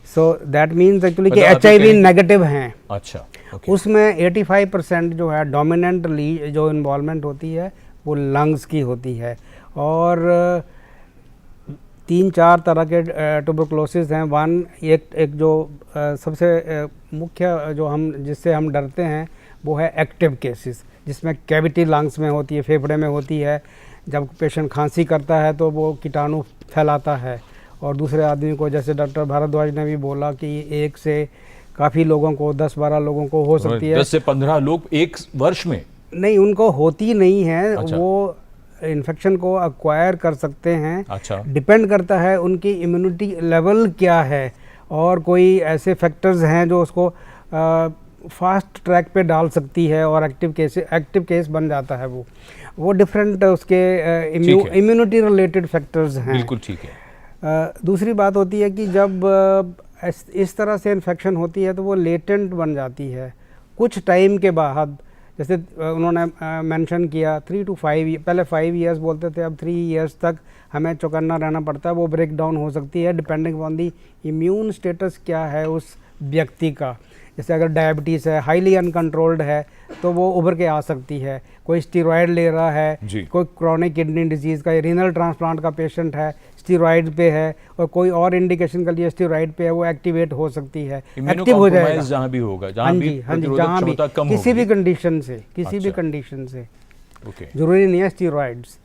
[SPEAKER 2] सो दैट मीन्स एक्चुअली कि HIV नेगेटिव हैं।
[SPEAKER 1] अच्छा,
[SPEAKER 2] उसमें 85% जो है डोमिनेंटली जो इन्वॉल्वमेंट होती है वो लंग्स की होती है, और 3-4 तरह के ट्यूबरकुलोसिस हैं। एक जो सबसे मुख्य जो जिससे हम डरते हैं वो है एक्टिव केसेस, जिसमें कैविटी लंग्स में होती है, फेफड़े में होती है। जब पेशेंट खांसी करता है तो वो कीटाणु फैलाता है और दूसरे आदमी को, जैसे डॉक्टर भारद्वाज ने भी बोला कि एक से काफ़ी लोगों को, 10-12 लोगों को हो सकती है।
[SPEAKER 1] 10 से 15 लोग एक वर्ष में?
[SPEAKER 2] नहीं, उनको होती नहीं है। अच्छा। वो इन्फेक्शन को अक्वायर कर सकते हैं।
[SPEAKER 1] अच्छा।
[SPEAKER 2] डिपेंड करता है उनकी इम्यूनिटी लेवल क्या है, और कोई ऐसे फैक्टर्स हैं जो उसको फास्ट ट्रैक पे डाल सकती है और एक्टिव केस बन जाता है। वो डिफरेंट उसके इम्यूनिटी रिलेटेड फैक्टर्स हैं।
[SPEAKER 1] बिल्कुल ठीक है।
[SPEAKER 2] दूसरी बात होती है कि जब इस तरह से इन्फेक्शन होती है तो वो लेटेंट बन जाती है कुछ टाइम के बाद। जैसे उन्होंने मेंशन किया 3 to 5, पहले 5 years बोलते थे, अब 3 years तक हमें चौकन्ना रहना पड़ता है। वो ब्रेक डाउन हो सकती है depending on the immune status क्या है उस व्यक्ति का। जैसे अगर डायबिटीज़ है, हाईली अनकंट्रोल्ड है, तो वो उभर के आ सकती है। कोई स्टीरॉयड ले रहा है, कोई क्रॉनिक किडनी डिजीज़ का, रीनल ट्रांसप्लांट का पेशेंट है, स्टीरॉयड पे है, और कोई और इंडिकेशन के लिए स्टीरॉयड पे है, वो एक्टिवेट हो सकती है, एक्टिव हो जाएगा
[SPEAKER 1] जहाँ भी होगा,
[SPEAKER 2] जहाँ भी किसी भी कंडीशन से, भी कंडीशन से। जरूरी नहीं है स्टीरॉयड्स।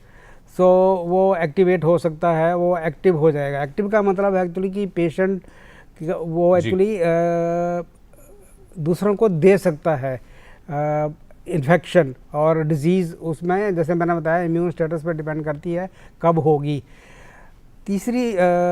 [SPEAKER 2] सो वो एक्टिवेट हो सकता है, वो एक्टिव हो जाएगा। एक्टिव का मतलब है एक्चुअली कि पेशेंट वो एक्चुअली दूसरों को दे सकता है इन्फेक्शन और डिजीज़। उसमें जैसे मैंने बताया इम्यून स्टेटस पर डिपेंड करती है कब होगी। तीसरी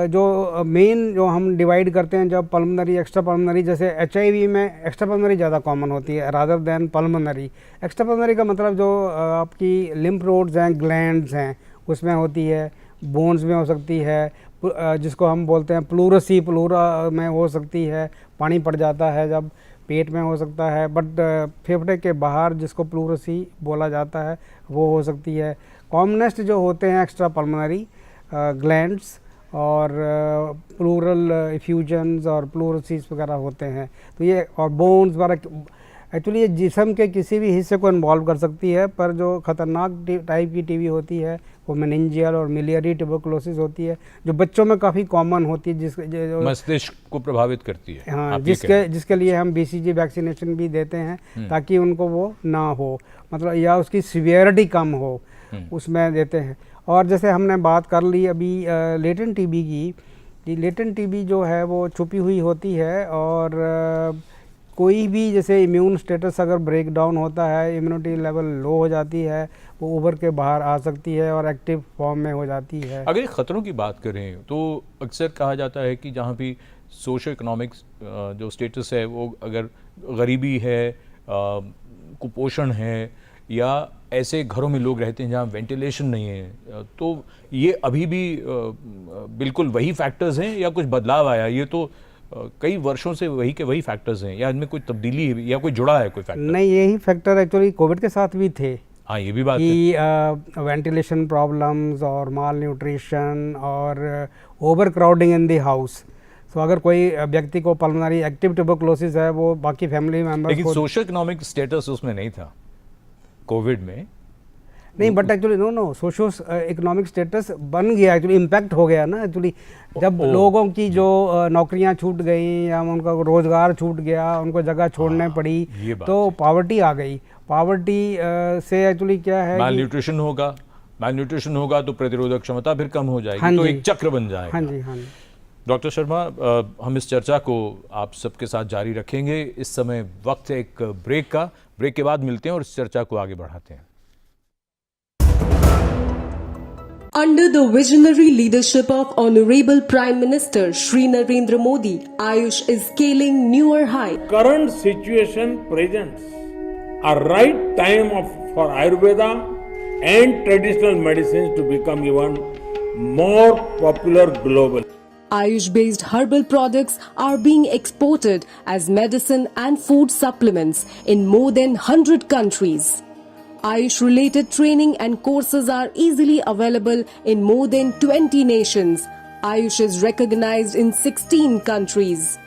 [SPEAKER 2] जो मेन जो हम डिवाइड करते हैं, जब पल्मोनरी, एक्स्ट्रा पल्मोनरी, जैसे HIV में एक्स्ट्रा पल्मोनरी ज़्यादा कॉमन होती है rather than pulmonary. Extra pulmonary का मतलब जो आपकी लिम्फ रोड्स हैं, ग्लैंड्स हैं, उसमें होती है, बोन्स में हो सकती है, जिसको हम बोलते हैं प्लूरा में हो सकती है, पानी पड़ जाता है जब, पेट में हो सकता है, बट फेफड़े के बाहर जिसको प्लूरसी बोला जाता है वो हो सकती है। कॉमनेस्ट जो होते हैं एक्स्ट्रा पल्मोनरी ग्लैंड्स और प्लूरल इफ्यूजन्स और प्लूरसीज वगैरह होते हैं। तो ये और बोन्स वगैरह एक्चुअली ये जिस्म के किसी भी हिस्से को इन्वॉल्व कर सकती है, पर जो खतरनाक टाइप की टीबी होती है वो मेनिंजियल और मिलियरी ट्यूबरकुलोसिस होती है, जो बच्चों में काफ़ी कॉमन होती है, जो
[SPEAKER 1] मस्तिष्क को प्रभावित करती है।
[SPEAKER 2] हाँ,
[SPEAKER 1] आप ये कह रहे हैं।
[SPEAKER 2] जिसके लिए हम BCG वैक्सीनेशन भी देते हैं ताकि उनको वो ना हो, मतलब या उसकी सीवियरिटी कम हो, उसमें देते हैं। और जैसे हमने बात कर ली अभी लेटेंट टीबी की, कि लेटेंट टीबी जो है वो छुपी हुई होती है, और कोई भी जैसे इम्यून स्टेटस अगर ब्रेक डाउन होता है, इम्यूनिटी लेवल लो हो जाती है, वो उभर के बाहर आ सकती है और एक्टिव फॉर्म में हो जाती है।
[SPEAKER 1] अगर खतरों की बात करें तो अक्सर कहा जाता है कि जहाँ भी सोशो इकोनॉमिक्स जो स्टेटस है वो अगर गरीबी है, कुपोषण है, या ऐसे घरों में लोग रहते हैं जहाँ वेंटिलेशन नहीं है, तो ये अभी भी बिल्कुल वही फैक्टर्स हैं या कुछ बदलाव आया? ये तो कई वर्षों से वही के वही फैक्टर्स हैं, या इनमें कोई तब्दीली है या कोई जुड़ा है कोई फैक्टर?
[SPEAKER 2] नहीं, यही फैक्टर एक्चुअली कोविड के साथ भी थे।
[SPEAKER 1] हाँ, ये भी बात है
[SPEAKER 2] कि वेंटिलेशन प्रॉब्लम्स और माल न्यूट्रिशन और over crowding in the house. तो अगर कोई व्यक्ति को पल्मोनरी एक्टिव ट्यूबरकुलोसिस है, वो बाकी फैमिली मेंबर्स
[SPEAKER 1] लेकिन
[SPEAKER 2] को
[SPEAKER 1] सोशल इकोनॉमिक स्टेटस उसमें नहीं था कोविड में।
[SPEAKER 2] नहीं, but actually no socio economic status बन गया, एक्चुअली इम्पैक्ट हो गया ना। एक्चुअली जब लोगों की जो नौकरियां छूट गई या उनका रोजगार छूट गया, उनको जगह छोड़ने पड़ी, तो पॉवर्टी आ गई। पॉवर्टी से एक्चुअली क्या है,
[SPEAKER 1] माल न्यूट्रिशन होगा तो प्रतिरोधक क्षमता फिर कम हो जाएगी, तो एक चक्र बन जाएगा।
[SPEAKER 2] हाँ जी, हाँ जी।
[SPEAKER 1] डॉक्टर शर्मा, हम इस चर्चा को आप सबके साथ जारी रखेंगे। इस समय वक्त है एक ब्रेक का। ब्रेक के बाद मिलते हैं और इस चर्चा को आगे बढ़ाते हैं।
[SPEAKER 6] Under the visionary leadership of Honorable Prime Minister Shri Narendra Modi, Ayush is scaling newer heights.
[SPEAKER 7] Current situation presents a right time for Ayurveda and traditional medicines to become even more popular globally.
[SPEAKER 6] Ayush-based herbal products are being exported as medicine and food supplements in more than 100 countries. Ayush-related training and courses are easily available in more than 20 nations. Ayush is recognized in 16 countries.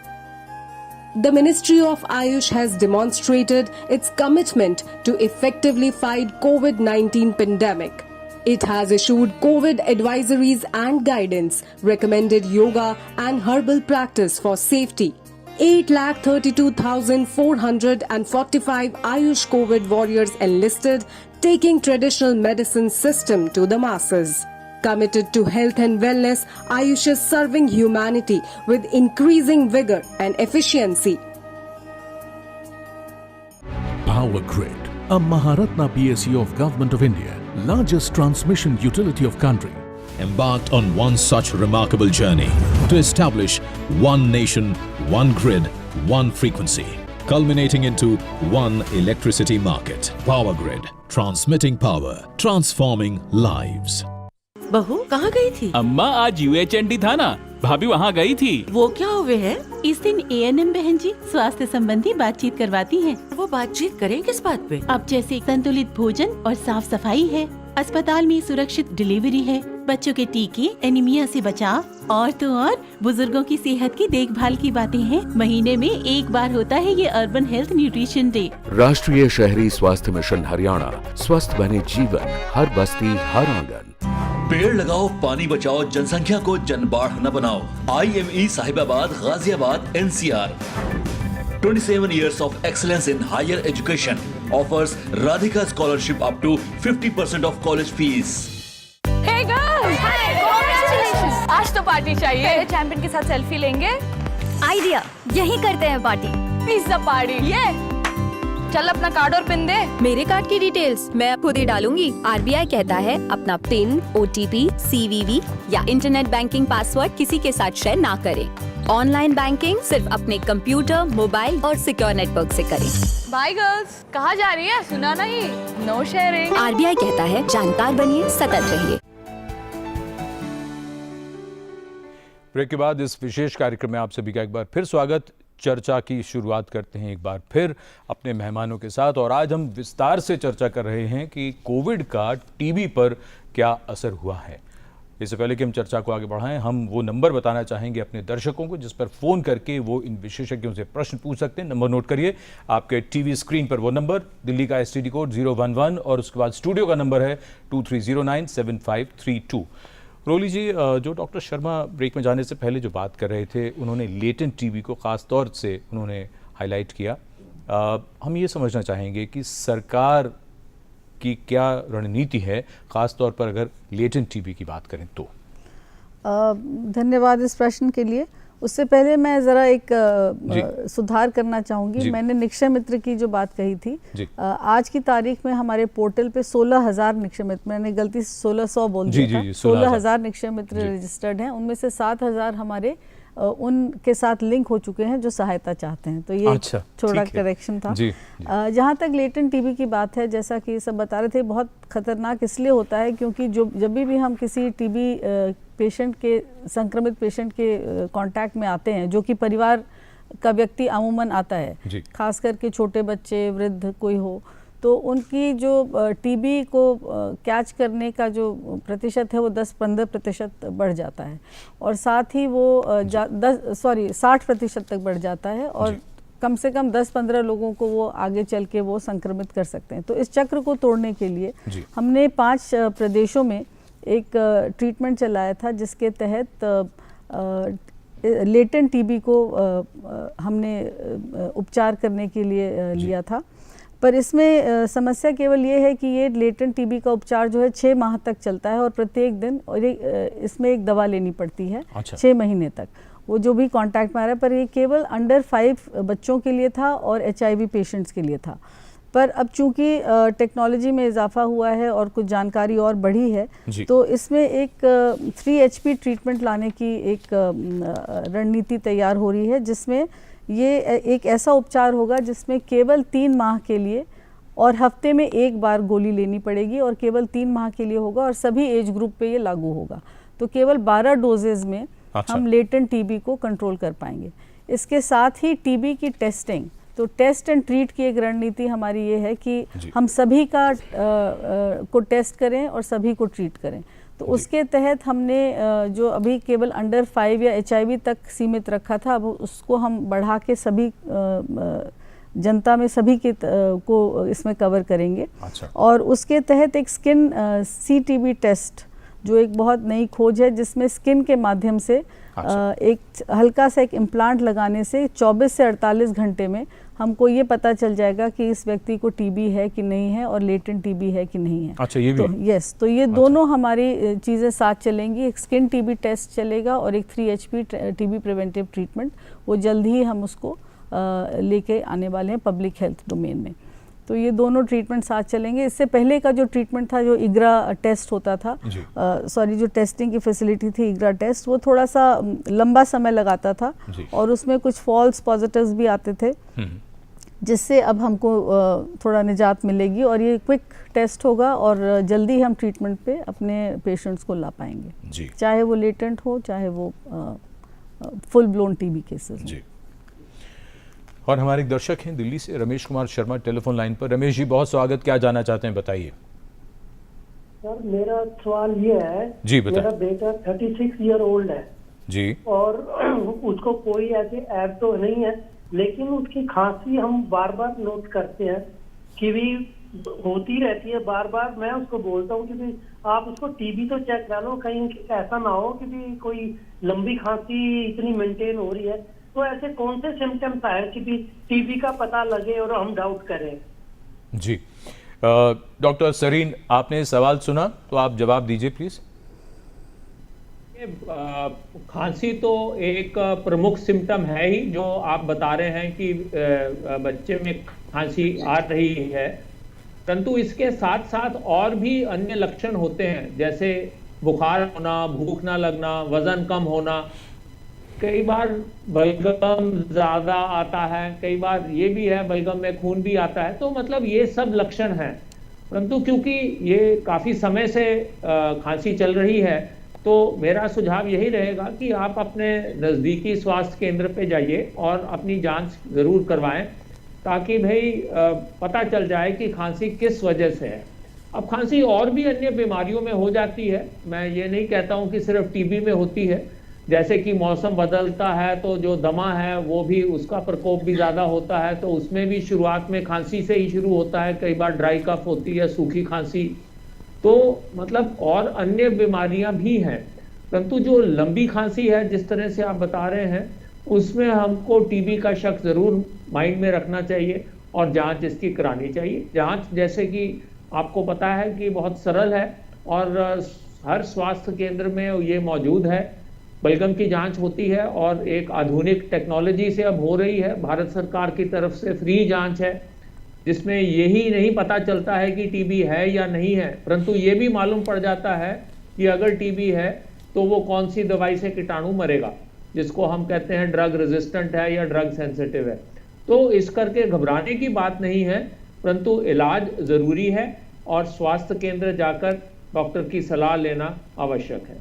[SPEAKER 6] The Ministry of Ayush has demonstrated its commitment to effectively fight COVID-19 pandemic. It has issued COVID advisories and guidance, recommended yoga and herbal practice for safety. 8,32,445 Ayush COVID warriors enlisted, taking traditional medicine system to the masses. Committed to health and wellness, Ayush is serving humanity with increasing vigor and efficiency.
[SPEAKER 8] Power Grid, a Maharatna PSU of Government of India, largest transmission utility of country,
[SPEAKER 9] embarked on one such remarkable journey to establish one nation, one grid, one frequency, culminating into one electricity market. Power Grid, transmitting power, transforming lives.
[SPEAKER 10] बहू कहाँ गई थी?
[SPEAKER 11] अम्मा आज UHND था ना, भाभी वहाँ गई थी।
[SPEAKER 10] वो क्या हुए है?
[SPEAKER 12] इस दिन ANM बहन जी स्वास्थ्य संबंधी बातचीत करवाती हैं।
[SPEAKER 10] वो बातचीत करें किस बात पे?
[SPEAKER 12] अब जैसे संतुलित भोजन और साफ सफाई है, अस्पताल में सुरक्षित डिलीवरी है, बच्चों के टीके, एनीमिया से बचाव, और तो और बुजुर्गों की सेहत की देखभाल की बातें हैं। महीने में एक बार होता है ये अर्बन हेल्थ न्यूट्रिशन डे।
[SPEAKER 8] राष्ट्रीय शहरी स्वास्थ्य मिशन हरियाणा, स्वस्थ बने जीवन, हर बस्ती हर आंगन।
[SPEAKER 13] पेड़ लगाओ, पानी बचाओ, जनसंख्या को जनबाढ़ न बनाओ। IME Sahibabad, Ghaziabad, NCR। 27 years of excellence in higher education offers Radhika scholarship up to 50% of college fees.
[SPEAKER 14] Hey girls! Hi! Congratulations! आज तो पार्टी चाहिए। पहले चैंपियन के साथ सेल्फी लेंगे।
[SPEAKER 15] आइडिया, यही करते हैं पार्टी।
[SPEAKER 14] Pizza party. ये चल अपना कार्ड और पिन दे।
[SPEAKER 15] मेरे कार्ड की डिटेल्स मैं खुद ही डालूंगी। RBI कहता है अपना पिन, OTP, CVV या इंटरनेट बैंकिंग पासवर्ड किसी के साथ शेयर ना करें। ऑनलाइन बैंकिंग सिर्फ अपने कंप्यूटर, मोबाइल और सिक्योर नेटवर्क से करें।
[SPEAKER 14] बाय गर्ल्स, कहाँ जा रही है? सुना नहीं? No sharing.
[SPEAKER 15] RBI कहता है जानकार बनिए, सतर्क रहिए।
[SPEAKER 1] ब्रेक के बाद इस विशेष कार्यक्रम में आप सभी का एक बार फिर स्वागत। चर्चा की शुरुआत करते हैं एक बार फिर अपने मेहमानों के साथ, और आज हम विस्तार से चर्चा कर रहे हैं कि कोविड का टीबी पर क्या असर हुआ है। इससे पहले कि हम चर्चा को आगे बढ़ाएं, हम वो नंबर बताना चाहेंगे अपने दर्शकों को जिस पर फ़ोन करके वो इन विशेषज्ञों से प्रश्न पूछ सकते हैं। नंबर नोट करिए, आपके टीवी स्क्रीन पर वो नंबर, दिल्ली का STD कोड 011 और उसके बाद स्टूडियो का नंबर है 23097532। रोली जी, जो डॉक्टर शर्मा ब्रेक में जाने से पहले जो बात कर रहे थे, उन्होंने लेटेंट टीबी को ख़ास तौर से उन्होंने हाईलाइट किया। हम ये समझना चाहेंगे कि सरकार की क्या रणनीति है, ख़ास तौर पर अगर लेटेंट टीबी की बात करें तो।
[SPEAKER 5] धन्यवाद इस प्रश्न के लिए। उससे पहले मैं ज़रा एक सुधार करना चाहूँगी। मैंने निक्षय मित्र की जो बात कही थी, आज की तारीख में हमारे पोर्टल पे 16,000 निक्षय मित्र, मैंने गलती से 1600 बोल दिया था, 16,000 निक्षय मित्र रजिस्टर्ड हैं। उनमें से 7,000 हमारे उनके साथ लिंक हो चुके हैं जो सहायता चाहते हैं। तो ये थोड़ा करेक्शन था। जहाँ तक लेटेंट टीबी की बात है, जैसा कि सब बता रहे थे, बहुत खतरनाक इसलिए होता है क्योंकि जब भी हम किसी टीबी पेशेंट के, संक्रमित पेशेंट के कांटेक्ट में आते हैं, जो कि परिवार का व्यक्ति अमूमन आता है, खास करके छोटे बच्चे, वृद्ध कोई हो, तो उनकी जो टीबी को कैच करने का जो प्रतिशत है वो 10-15% बढ़ जाता है, और साथ ही वो 60% तक बढ़ जाता है, और कम से कम 10-15 लोगों को वो आगे चल के वो संक्रमित कर सकते हैं। तो इस चक्र को तोड़ने के लिए हमने 5 प्रदेशों में एक ट्रीटमेंट चलाया था, जिसके तहत लेटेंट टीबी को हमने उपचार करने के लिए लिया था। पर इसमें समस्या केवल ये है कि ये लेटेंट टीबी का उपचार जो है 6 माह तक चलता है, और प्रत्येक दिन, और इसमें एक दवा लेनी पड़ती है 6 महीने तक, वो जो भी कांटेक्ट में आ रहा है। पर ये केवल अंडर 5 बच्चों के लिए था और HIV पेशेंट्स के लिए था। पर अब चूंकि टेक्नोलॉजी में इजाफा हुआ है और कुछ जानकारी और बढ़ी है, तो इसमें एक 3HP ट्रीटमेंट लाने की एक रणनीति तैयार हो रही है, जिसमें ये एक ऐसा उपचार होगा जिसमें केवल 3 माह के लिए और हफ्ते में 1 बार गोली लेनी पड़ेगी, और केवल 3 माह के लिए होगा, और सभी एज ग्रुप पे ये लागू होगा। तो केवल 12 डोजेज में हम लेटेंट टीबी को कंट्रोल कर पाएंगे। इसके साथ ही टीबी की टेस्टिंग, तो टेस्ट एंड ट्रीट की एक रणनीति हमारी ये है कि हम सभी का को टेस्ट करें और सभी को ट्रीट करें। तो उसके तहत हमने जो अभी केवल अंडर 5 या HIV तक सीमित रखा था, अब उसको हम बढ़ा के सभी जनता में सभी के को इसमें कवर करेंगे। और उसके तहत एक स्किन CTB टेस्ट, जो एक बहुत नई खोज है, जिसमें स्किन के माध्यम से एक हल्का सा एक इम्प्लांट लगाने से 24 से 48 घंटे में हमको ये पता चल जाएगा कि इस व्यक्ति को टीबी है कि नहीं है, और लेटेंट टीबी है कि नहीं है।
[SPEAKER 1] अच्छा, ये भी?
[SPEAKER 5] तो यस, तो ये दोनों हमारी चीज़ें साथ चलेंगी। एक स्किन टीबी टेस्ट चलेगा और एक 3HP टीबी प्रिवेंटिव ट्रीटमेंट, वो जल्द ही हम उसको लेके आने वाले हैं पब्लिक हेल्थ डोमेन में। तो ये दोनों ट्रीटमेंट साथ चलेंगे। इससे पहले का जो ट्रीटमेंट था, जो इग्रा टेस्ट होता था, जो टेस्टिंग की फैसिलिटी थी इग्रा टेस्ट, वो थोड़ा सा लंबा समय लगाता था, और उसमें कुछ फॉल्स पॉजिटिव्स भी आते थे, जिससे अब हमको थोड़ा निजात मिलेगी, और ये क्विक टेस्ट होगा, और जल्दी हम ट्रीटमेंट पे अपने पेशेंट्स को ला पाएंगे, चाहे वो लेटेंट हो, चाहे वो फुल ब्लोन टीबी केसेस।
[SPEAKER 1] और हमारे एक दर्शक हैं दिल्ली से, रमेश कुमार शर्मा, टेलीफोन लाइन पर। रमेश जी, बहुत स्वागत। क्या जानना चाहते हैं, बताइए।
[SPEAKER 16] सर, मेरा सवाल ये है,
[SPEAKER 1] जी बताइए।
[SPEAKER 16] मेरा बेटा 36 ईयर ओल्ड है
[SPEAKER 1] जी,
[SPEAKER 16] और उसको कोई ऐसे ऐप तो नहीं है, लेकिन उसकी खांसी हम बार बार नोट करते हैं कि भी होती रहती है बार बार। मैं उसको बोलता हूँ कि भी आप उसको टीबी तो चेक करा लो, कहीं ऐसा ना हो कि भी कोई लंबी खांसी इतनी मेंटेन हो रही है। तो ऐसे कौन से सिम्टम्स आए कि भी टीबी का पता लगे और हम डाउट करें?
[SPEAKER 1] जी, डॉक्टर सरीन, आपने सवाल सुना, तो आप जवाब दीजिए प्लीज।
[SPEAKER 3] खांसी तो एक प्रमुख सिम्टम है ही, जो आप बता रहे हैं कि बच्चे में खांसी आ रही है, परंतु इसके साथ साथ और भी अन्य लक्षण होते हैं, जैसे बुखार होना, भूख ना लगना, वजन कम होना, कई बार बलगम ज्यादा आता है, कई बार ये भी है बलगम में खून भी आता है। तो मतलब ये सब लक्षण हैं, परंतु क्योंकि ये काफी समय से खांसी चल रही है, तो मेरा सुझाव यही रहेगा कि आप अपने नज़दीकी स्वास्थ्य केंद्र पे जाइए और अपनी जांच ज़रूर करवाएं, ताकि भाई पता चल जाए कि खांसी किस वजह से है। अब खांसी और भी अन्य बीमारियों में हो जाती है, मैं ये नहीं कहता हूँ कि सिर्फ टीबी में होती है। जैसे कि मौसम बदलता है तो जो दमा है वो भी, उसका प्रकोप भी ज़्यादा होता है, तो उसमें भी शुरुआत में खांसी से ही शुरू होता है, कई बार ड्राई कफ होती है, सूखी खांसी, तो मतलब और अन्य बीमारियां भी हैं। परंतु जो लंबी खांसी है जिस तरह से आप बता रहे हैं, उसमें हमको टीबी का शक ज़रूर माइंड में रखना चाहिए और जांच इसकी करानी चाहिए। जांच जैसे कि आपको पता है कि बहुत सरल है और हर स्वास्थ्य केंद्र में ये मौजूद है। बलगम की जांच होती है और एक आधुनिक टेक्नोलॉजी से अब हो रही है, भारत सरकार की तरफ से फ्री जांच है, जिसमें यही नहीं पता चलता है कि टीबी है या नहीं है, परंतु ये भी मालूम पड़ जाता है कि अगर टीबी है तो वो कौन सी दवाई से कीटाणु मरेगा, जिसको हम कहते हैं ड्रग रेजिस्टेंट है या ड्रग सेंसिटिव है। तो इस करके घबराने की बात नहीं है, परंतु इलाज ज़रूरी है और स्वास्थ्य केंद्र जाकर डॉक्टर की सलाह लेना आवश्यक है।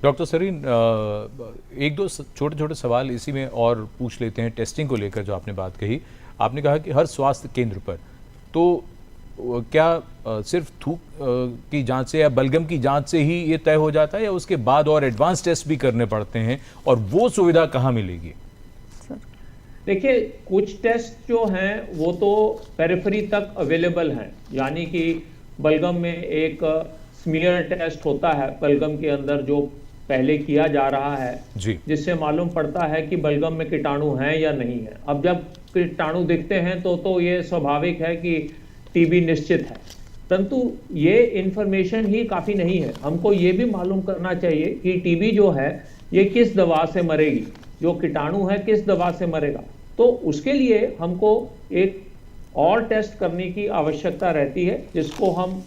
[SPEAKER 1] डॉक्टर सरीन, एक दो छोटे छोटे सवाल इसी में और पूछ लेते हैं टेस्टिंग को लेकर जो आपने बात कही। आपने कहा कि हर स्वास्थ्य केंद्र पर, तो क्या सिर्फ थूक की जांच से या बलगम की जांच से ही ये तय हो जाता है या उसके बाद और एडवांस टेस्ट भी करने पड़ते हैं, और वो सुविधा कहाँ मिलेगी?
[SPEAKER 3] देखिए, कुछ टेस्ट जो हैं वो तो पेरिफेरी तक अवेलेबल हैं, यानी कि बलगम में एक स्मीयर टेस्ट होता है बलगम के अंदर जो पहले किया जा रहा है
[SPEAKER 1] जी,
[SPEAKER 3] जिससे मालूम पड़ता है कि बलगम में कीटाणु हैं या नहीं है। अब जब कीटाणु दिखते हैं तो ये स्वाभाविक है कि टीबी निश्चित है, परंतु ये इंफॉर्मेशन ही काफ़ी नहीं है। हमको ये भी मालूम करना चाहिए कि टीबी जो है ये किस दवा से मरेगी, जो कीटाणु है किस दवा से मरेगा। तो उसके लिए हमको एक और टेस्ट करने की आवश्यकता रहती है, जिसको हम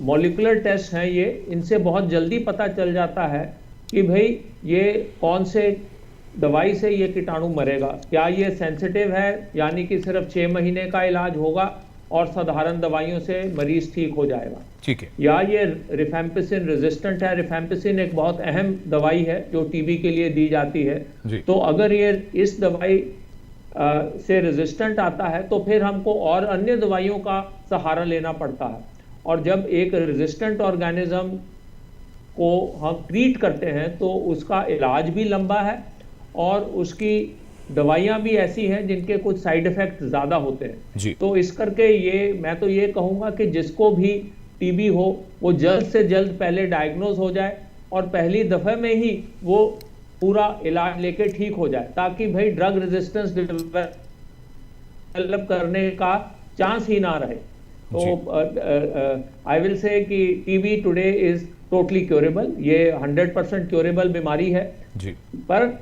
[SPEAKER 3] मॉलिक्यूलर टेस्ट हैं ये, इनसे बहुत जल्दी पता चल जाता है कि भाई ये कौन से दवाई से ये कीटाणु मरेगा। क्या ये सेंसिटिव है, यानी कि सिर्फ 6 महीने का इलाज होगा और साधारण दवाइयों से मरीज ठीक हो जाएगा,
[SPEAKER 1] ठीक है,
[SPEAKER 3] या ये रिफेम्पिसिन रेजिस्टेंट है। रिफेम्पिसिन एक बहुत अहम दवाई है जो टीबी के लिए दी जाती है। तो अगर ये इस दवाई से रेजिस्टेंट आता है तो फिर हमको और अन्य दवाइयों का सहारा लेना पड़ता है, और जब एक रेजिस्टेंट ऑर्गेनिज्म को हम ट्रीट करते हैं तो उसका इलाज भी लंबा है और उसकी दवाइयाँ भी ऐसी हैं जिनके कुछ साइड इफ़ेक्ट ज़्यादा होते हैं। तो इस करके मैं तो ये कहूँगा कि जिसको भी टीबी हो वो जल्द से जल्द पहले डायग्नोज हो जाए और पहली दफ़े में ही वो पूरा इलाज लेके ठीक हो जाए, ताकि भाई ड्रग रेजिस्टेंस डेवलप करने का चांस ही ना रहे। तो आई विल से कि TB today is totally curable, ये 100% क्योरेबल बीमारी है
[SPEAKER 1] जी,
[SPEAKER 3] पर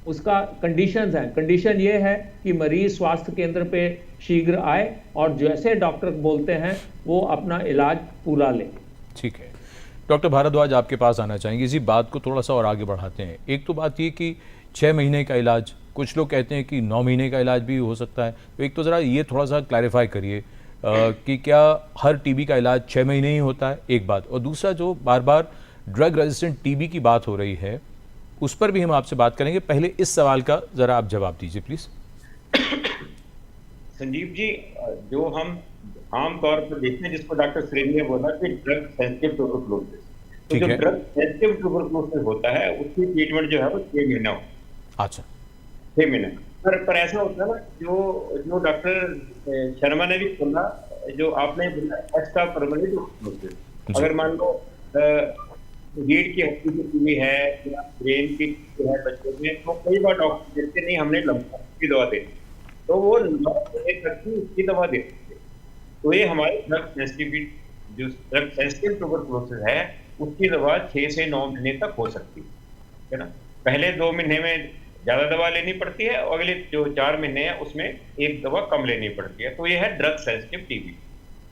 [SPEAKER 3] उसका कंडीशंस हैं। कंडीशन ये है कि मरीज स्वास्थ्य केंद्र पे शीघ्र आए और जैसे डॉक्टर बोलते हैं वो अपना इलाज पूरा ले।
[SPEAKER 1] ठीक है डॉक्टर भारद्वाज, आपके पास आना चाहेंगे, इसी बात को थोड़ा सा और आगे बढ़ाते हैं। एक तो बात ये कि 6 महीने का इलाज, कुछ लोग कहते हैं कि 9 महीने का इलाज भी हो सकता है, तो एक तो ज़रा ये थोड़ा सा क्लैरिफाई करिए कि क्या हर टीबी का इलाज 6 महीने ही होता है, एक बात। और दूसरा, जो बार बार ड्रग रेजिस्टेंट टीबी की बात हो रही है उस पर भी हम आपसे बात करेंगे, पहले इस सवाल का ज़रा आप जवाब दीजिए प्लीज़।
[SPEAKER 4] संजीव जी, जो हम आम तौर पर देखते हैं जिसको डॉक्टर श्रेणी ने बोला कि ड्रग सेंसिटिव ट्यूबरकुलोसिस, तो जो ड्रग सेंसिटिव ट्यूबरकुलोसिस होता है उसकी ट्रीटमेंट जो है वो 6 महीना होता है।
[SPEAKER 1] अच्छा,
[SPEAKER 4] 6 महीने पर ऐसा होता है ना, जो डॉक्टर शर्मा ने भी बोला, जो आपने बोला एक्स्ट्रा परमानेंट ट्यूबरकुलोसिस, अगर मान लो रीढ़ की हड्डी की टीबी है या ब्रेन की है बच्चों में, तो कई बार डॉक्टर देखते नहीं हमने लंबा की दवा देनी, तो वो उसकी दवा देते। तो ये हमारे ड्रग सेंसिटिव, जो ड्रग सेंसिटिव ट्यूबरकुलोसिस है उसकी दवा 6 से 9 महीने तक हो सकती है ना। पहले 2 महीने में ज़्यादा दवा लेनी पड़ती है और अगले जो 4 महीने हैं उसमें एक दवा कम लेनी पड़ती है। तो ये है ड्रग सेंसिटिव टीबी।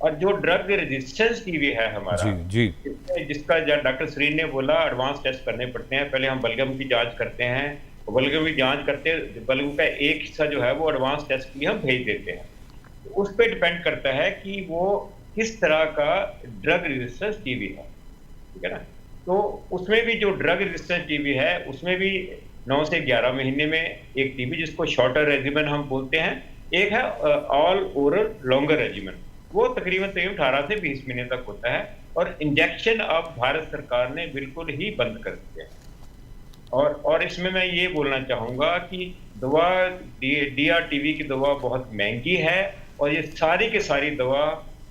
[SPEAKER 4] और जो ड्रग रेजिस्टेंस टीबी है हमारा,
[SPEAKER 1] जी,
[SPEAKER 4] जिसका डॉक्टर श्रीन ने बोला एडवांस टेस्ट करने पड़ते हैं। पहले हम बलगम की जांच करते हैं, बलगम की जांच करते बलगम का एक हिस्सा जो है वो एडवांस टेस्ट के लिए हम भेज देते हैं। तो उस पर डिपेंड करता है कि वो किस तरह का ड्रग रेजिस्टेंस टीबी है, ठीक है ना। तो उसमें भी जो ड्रग रेजिस्टेंस टीबी है उसमें भी 9 से 11 महीने में एक टीबी, जिसको शॉर्टर रेजिमेन हम बोलते हैं, एक है ऑल ओरल लॉन्गर रेजिमेन। वो तकरीबन 18 से 20 महीने तक होता है, और इंजेक्शन अब भारत सरकार ने बिल्कुल ही बंद कर दिया है। और इसमें मैं ये बोलना चाहूँगा कि दवा DRTV की दवा बहुत महंगी है, और ये सारी की सारी दवा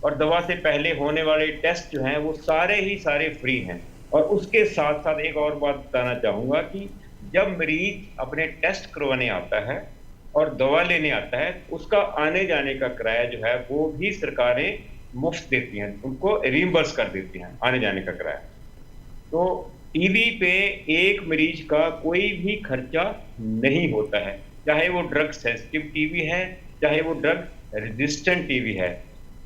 [SPEAKER 4] और दवा से पहले होने वाले टेस्ट जो हैं वो सारे ही सारे फ्री हैं। और उसके साथ साथ एक और बात बताना चाहूँगा कि जब मरीज अपने टेस्ट करवाने आता है और दवा लेने आता है, उसका आने जाने का किराया जो है वो भी सरकारें मुफ्त देती हैं, उनको रिइंबर्स कर देती हैं आने जाने का किराया। तो टीबी पे एक मरीज का कोई भी खर्चा नहीं होता है, चाहे वो ड्रग सेंसिटिव टीबी है, चाहे वो ड्रग रेजिस्टेंट टीबी है।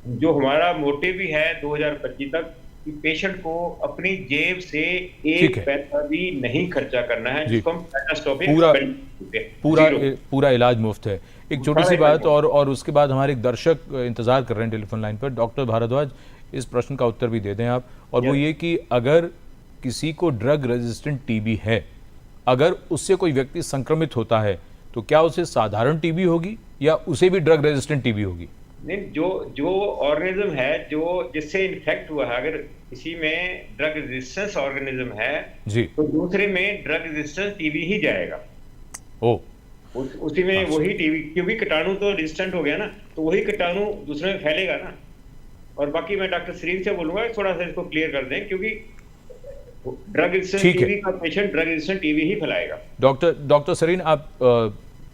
[SPEAKER 4] जो हमारा मोटिव भी है 2025 तक कि पेशेंट को अपनी जेब से एक पैसा भी नहीं खर्चा करना है, जिसको हम कैटास्ट्रोफिक
[SPEAKER 1] पूरा इलाज मुफ्त है। एक छोटी सी बात और उसके बाद हमारे एक दर्शक इंतजार कर रहे हैं टेलीफोन लाइन पर। डॉक्टर भारद्वाज, इस प्रश्न का उत्तर भी दे दें आप, और वो ये कि अगर किसी को ड्रग रेजिस्टेंट टीबी है, अगर उससे कोई व्यक्ति संक्रमित होता है तो क्या उसे साधारण टीबी होगी या उसे भी ड्रग रेजिस्टेंट टीबी होगी?
[SPEAKER 4] नहीं, जो ऑर्गेनिज्म है जो जिससे इन्फेक्ट हुआ है, अगर किसी में ड्रग रेजिस्टेंस ऑर्गेनिज्म है जी, तो दूसरे में ड्रग रेजिस्टेंस टीबी ही जाएगा। उसी में वही टीबी, क्योंकि कीटाणु तो रेजिस्टेंट हो गया ना, तो वही कीटाणु दूसरे में फैलेगा ना। और बाकी मैं डॉक्टर सरीन से बोलूंगा थोड़ा सा इसको क्लियर कर दें, क्योंकि ड्रग रेजिस्टेंट टीबी का पेशेंट ड्रग रेजिस्टेंट टीबी ही फैलाएगा।
[SPEAKER 1] डॉक्टर सरीन, आप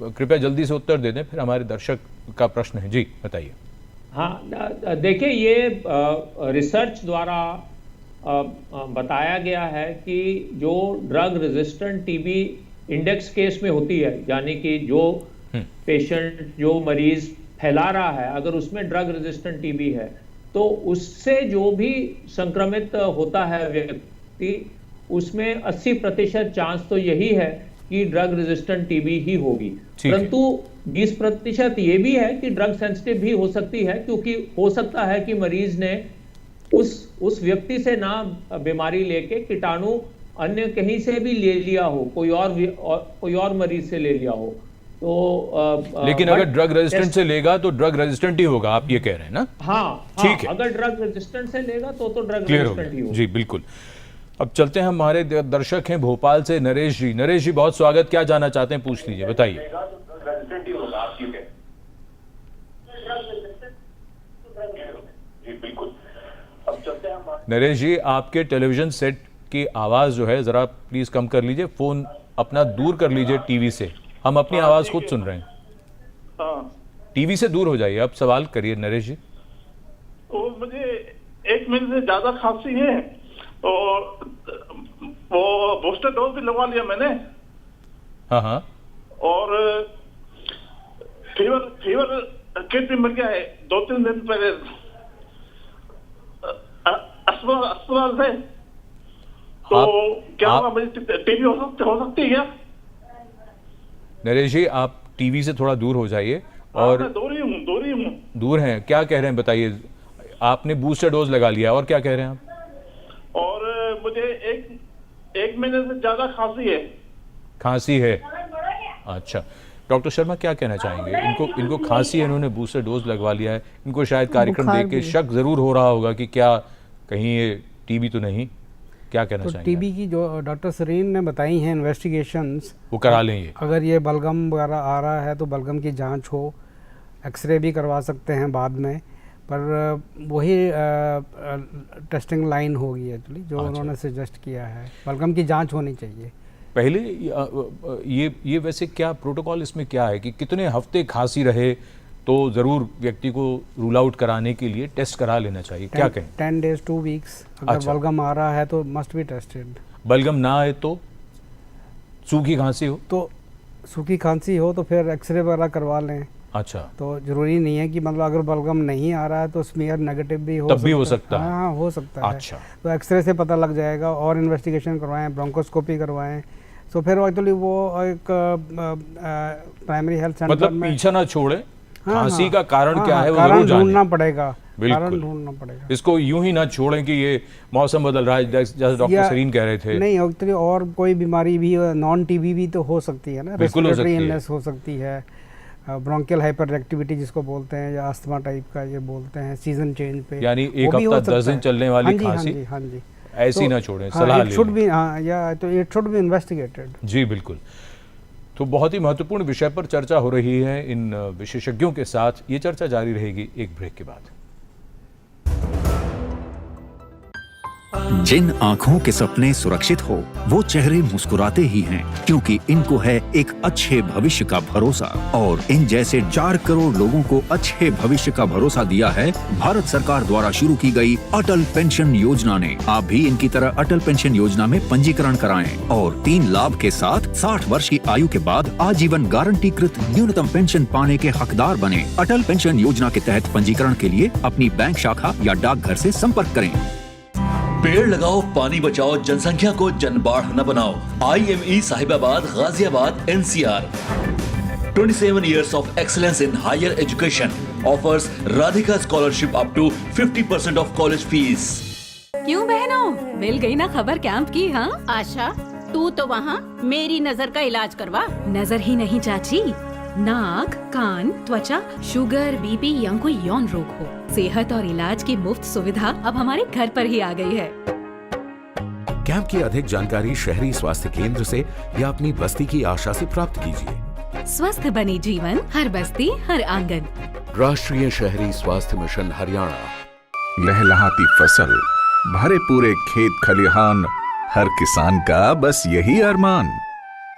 [SPEAKER 1] कृपया जल्दी से उत्तर दे दें, फिर हमारे दर्शक का प्रश्न है। जी बताइए।
[SPEAKER 3] हाँ, देखिए, ये रिसर्च द्वारा बताया गया है कि जो drug resistant TB index case में होती है, यानी कि जो पेशेंट, जो मरीज फैला रहा है, अगर उसमें ड्रग रेजिस्टेंट टीबी है तो उससे जो भी संक्रमित होता है व्यक्ति, उसमें 80% चांस तो यही है कि ड्रग रेजिस्टेंट टीबी ही होगी। परंतु 20% ये भी है कि ड्रग सेंसिटिव भी हो सकती है, क्योंकि हो सकता है कि मरीज ने उस व्यक्ति से ना बीमारी लेके कीटाणु अन्य कहीं से भी ले लिया हो, कोई और मरीज से ले लिया हो। तो
[SPEAKER 1] लेकिन अगर ड्रग रेजिस्टेंट से लेगा तो ड्रग रेजिस्टेंट ही होगा, आप ये कह रहे हैं ना?
[SPEAKER 3] हाँ, ठीक है। अगर ड्रग रेजिस्टेंट से लेगा तो ड्रग रेजिस्टेंट ही होगा।
[SPEAKER 1] जी बिल्कुल। अब चलते हैं, हमारे दर्शक हैं भोपाल से नरेश जी। नरेश जी, बहुत स्वागत, क्या जानना चाहते हैं पूछ लीजिए, बताइए। नरेश जी, आपके टेलीविजन सेट की आवाज जो है जरा प्लीज कम कर लीजिए, फोन अपना दूर कर लीजिए टीवी से, हम अपनी आवाज खुद सुन रहे हैं। टीवी से दूर हो जाइए, अब सवाल करिए नरेश जी।
[SPEAKER 17] तो मुझे 1 महीने से ज्यादा खांसी है और वो बूस्टर डोज भी लगवा लिया मैंने।
[SPEAKER 1] हाँ, और
[SPEAKER 17] फीवर किट भी मिल गया है 2-3 दिन पहले अस्पताल से। तो क्या मुझे टीबी हो सकती है क्या?
[SPEAKER 1] नरेश जी, आप टीवी से थोड़ा दूर हो जाइए। और
[SPEAKER 17] दूर ही हूँ।
[SPEAKER 1] दूर हैं, क्या कह रहे हैं बताइए। आपने बूस्टर डोज लगा लिया, और क्या कह रहे हैं आप?
[SPEAKER 17] और मुझे एक महीने से ज्यादा
[SPEAKER 1] खांसी है। अच्छा, डॉक्टर शर्मा क्या कहना चाहेंगे? इनको खांसी है, इन्होंने बूस्टर डोज लगवा लिया है, इनको शायद कार्यक्रम देख के शक जरूर हो रहा होगा कि क्या कहीं ये टीबी तो नहीं, क्या कहना चाहेंगे?
[SPEAKER 2] टीबी की जो डॉक्टर सरीन ने बताई हैं इन्वेस्टिगेशंस,
[SPEAKER 1] वो करा लें। ये
[SPEAKER 2] अगर ये बलगम वगैरह आ रहा है तो बलगम की जांच हो, एक्सरे भी करवा सकते हैं बाद में, पर वही टेस्टिंग लाइन होगी एक्चुअली जो उन्होंने सजेस्ट किया है। बलगम की जांच होनी चाहिए
[SPEAKER 1] पहले। ये वैसे क्या प्रोटोकॉल इसमें क्या है कि कितने हफ्ते खांसी रहे तो जरूर व्यक्ति को रूल आउट कराने के लिए टेस्ट करा लेना चाहिए, क्या कहें?
[SPEAKER 2] 10 days 2 weeks। अगर बलगम आ रहा है तो मस्ट बी टेस्टेड।
[SPEAKER 1] बलगम ना आए तो, सूखी खांसी हो
[SPEAKER 2] तो फिर एक्सरे वगैरह करवा लें।
[SPEAKER 1] अच्छा,
[SPEAKER 2] तो जरूरी नहीं है कि मतलब अगर बलगम नहीं आ रहा है तो स्मीयर नेगेटिव भी हो सकता है। हाँ, हो सकता है।
[SPEAKER 1] अच्छा,
[SPEAKER 2] तो एक्सरे से पता लग जाएगा और इन्वेस्टिगेशन करवाएं, ब्रोंकोस्कोपी करवाएं। तो फिर एक्चुअली वो एक प्राइमरी हेल्थ सेंटर
[SPEAKER 1] मतलब
[SPEAKER 2] में
[SPEAKER 1] पीछा ना छोड़े, खांसी का कारण क्या है वो
[SPEAKER 2] कारण ढूंढना पड़ेगा।
[SPEAKER 1] इसको यूं ही ना छोड़ें कि ये मौसम बदल रहा है, जैसे डॉक्टर सरीन कह रहे थे।
[SPEAKER 2] नहीं, एक्चुअली और कोई बीमारी भी, नॉन टीबी भी तो हो सकती है ना, रेस्पिरेटरी इलनेस हो सकती है, ब्रोंकियल हाइपर एक्टिविटी जिसको बोलते हैं, या अस्थमा टाइप का ये बोलते हैं, सीजन चेंज पे,
[SPEAKER 1] यानी एक हफ्ता 10 दिन चलने वाली खांसी
[SPEAKER 2] हाँ जी
[SPEAKER 1] ऐसी ना छोड़ें, सलाह लें।
[SPEAKER 2] शुड बी, या तो इट शुड बी इन्वेस्टिगेटेड।
[SPEAKER 1] जी बिल्कुल। तो बहुत ही महत्वपूर्ण विषय पर चर्चा हो रही है इन विशेषज्ञों के साथ। ये चर्चा जारी रहेगी एक ब्रेक के बाद।
[SPEAKER 18] जिन आँखों के सपने सुरक्षित हो वो चेहरे मुस्कुराते ही हैं, क्योंकि इनको है एक अच्छे भविष्य का भरोसा। और इन जैसे 4 करोड़ लोगों को अच्छे भविष्य का भरोसा दिया है भारत सरकार द्वारा शुरू की गई अटल पेंशन योजना ने। आप भी इनकी तरह अटल पेंशन योजना में पंजीकरण कराएं और 3 लाभ के साथ 60 वर्ष की आयु के बाद आजीवन गारंटीकृत न्यूनतम पेंशन पाने के हकदार बने। अटल पेंशन योजना के तहत पंजीकरण के लिए अपनी बैंक शाखा या डाकघर से संपर्क करें।
[SPEAKER 13] पेड़ लगाओ, पानी बचाओ, जनसंख्या को जनबाढ़ न बनाओ। IME Sahibabad, Ghaziabad, NCR। 27 years of excellence in higher education offers Radhika scholarship up to 50% of college fees.
[SPEAKER 19] क्यों बहनों, मिल गई ना खबर कैंप की? हाँ आशा, तू तो वहाँ मेरी नजर का इलाज करवा। नजर ही नहीं चाची, नाक, कान, त्वचा, शुगर, बीपी या कोई यौन रोग हो, सेहत और इलाज की मुफ्त सुविधा अब हमारे घर पर ही आ गई है।
[SPEAKER 20] कैंप की अधिक जानकारी शहरी स्वास्थ्य केंद्र से या अपनी बस्ती की आशा से प्राप्त कीजिए।
[SPEAKER 19] स्वस्थ बने जीवन, हर बस्ती, हर आंगन।
[SPEAKER 20] राष्ट्रीय शहरी स्वास्थ्य मिशन हरियाणा।
[SPEAKER 21] लहलहाती फसल, भरे पूरे खेत खलिहान, हर किसान का बस यही अरमान।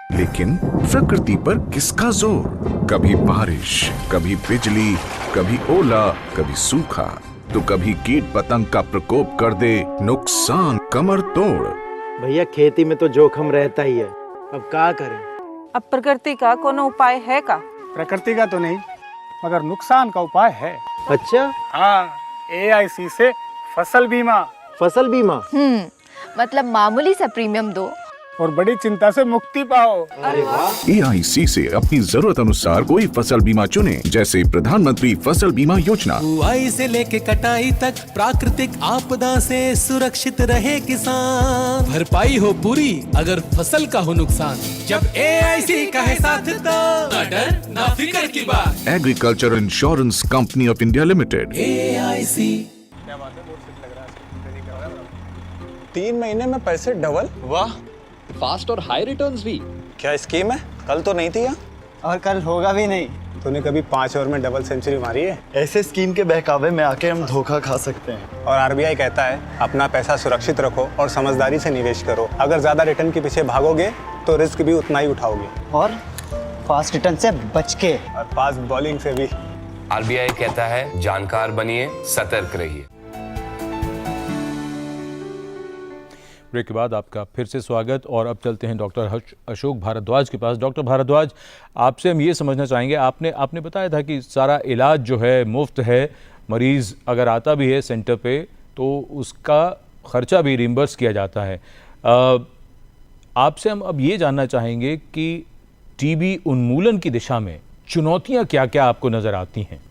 [SPEAKER 21] लेकिन प्रकृति पर किसका जोर? कभी बारिश, कभी बिजली, कभी ओला, कभी सूखा, तो कभी कीट पतंग का प्रकोप कर दे नुकसान कमर तोड़।
[SPEAKER 22] भैया खेती में तो जोखम रहता ही है, अब क्या करें?
[SPEAKER 23] अब प्रकृति का कोनो उपाय है का?
[SPEAKER 24] प्रकृति का तो नहीं, मगर नुकसान का उपाय है।
[SPEAKER 22] अच्छा
[SPEAKER 24] हाँ, AIC से फसल बीमा।
[SPEAKER 22] फसल बीमा?
[SPEAKER 14] मतलब मामूली सा प्रीमियम दो
[SPEAKER 24] और बड़ी चिंता से मुक्ति पाओ।
[SPEAKER 22] अरे वाह।
[SPEAKER 21] AIC से अपनी जरूरत अनुसार कोई फसल बीमा चुने, जैसे प्रधानमंत्री फसल बीमा योजना।
[SPEAKER 25] बुआई से लेके कटाई तक प्राकृतिक आपदा से सुरक्षित रहे किसान। भरपाई हो पूरी अगर फसल का हो नुकसान, जब AIC का है साथ तो ना डर ना फिक्र की बात।
[SPEAKER 21] Agriculture insurance company of India limited.
[SPEAKER 25] AIC।
[SPEAKER 26] 3 महीने में पैसे डबल? वाह, फास्ट और हाई रिटर्न्स भी।
[SPEAKER 24] क्या स्कीम है? कल तो नहीं थी यहाँ।
[SPEAKER 22] और कल होगा भी नहीं।
[SPEAKER 24] तूने कभी 5 ओवर में डबल सेंचुरी मारी है?
[SPEAKER 22] ऐसे स्कीम के बहकावे में आके हम धोखा खा सकते हैं।
[SPEAKER 24] और RBI कहता है अपना पैसा सुरक्षित रखो और समझदारी से निवेश करो। अगर ज्यादा रिटर्न के पीछे भागोगे तो रिस्क भी उतना ही उठाओगे।
[SPEAKER 22] और फास्ट रिटर्न से बच के,
[SPEAKER 24] और फास्ट बॉलिंग से भी।
[SPEAKER 27] RBI कहता है जानकार बनिए, सतर्क रहिए।
[SPEAKER 1] ब्रेक के बाद आपका फिर से स्वागत। और अब चलते हैं डॉक्टर अशोक भारद्वाज के पास। डॉक्टर भारद्वाज, आपसे हम ये समझना चाहेंगे, आपने बताया था कि सारा इलाज जो है मुफ्त है, मरीज़ अगर आता भी है सेंटर पे तो उसका ख़र्चा भी रिम्बर्स किया जाता है। आपसे हम अब ये जानना चाहेंगे कि टीबी उन्मूलन की दिशा में चुनौतियाँ क्या क्या आपको नज़र आती हैं?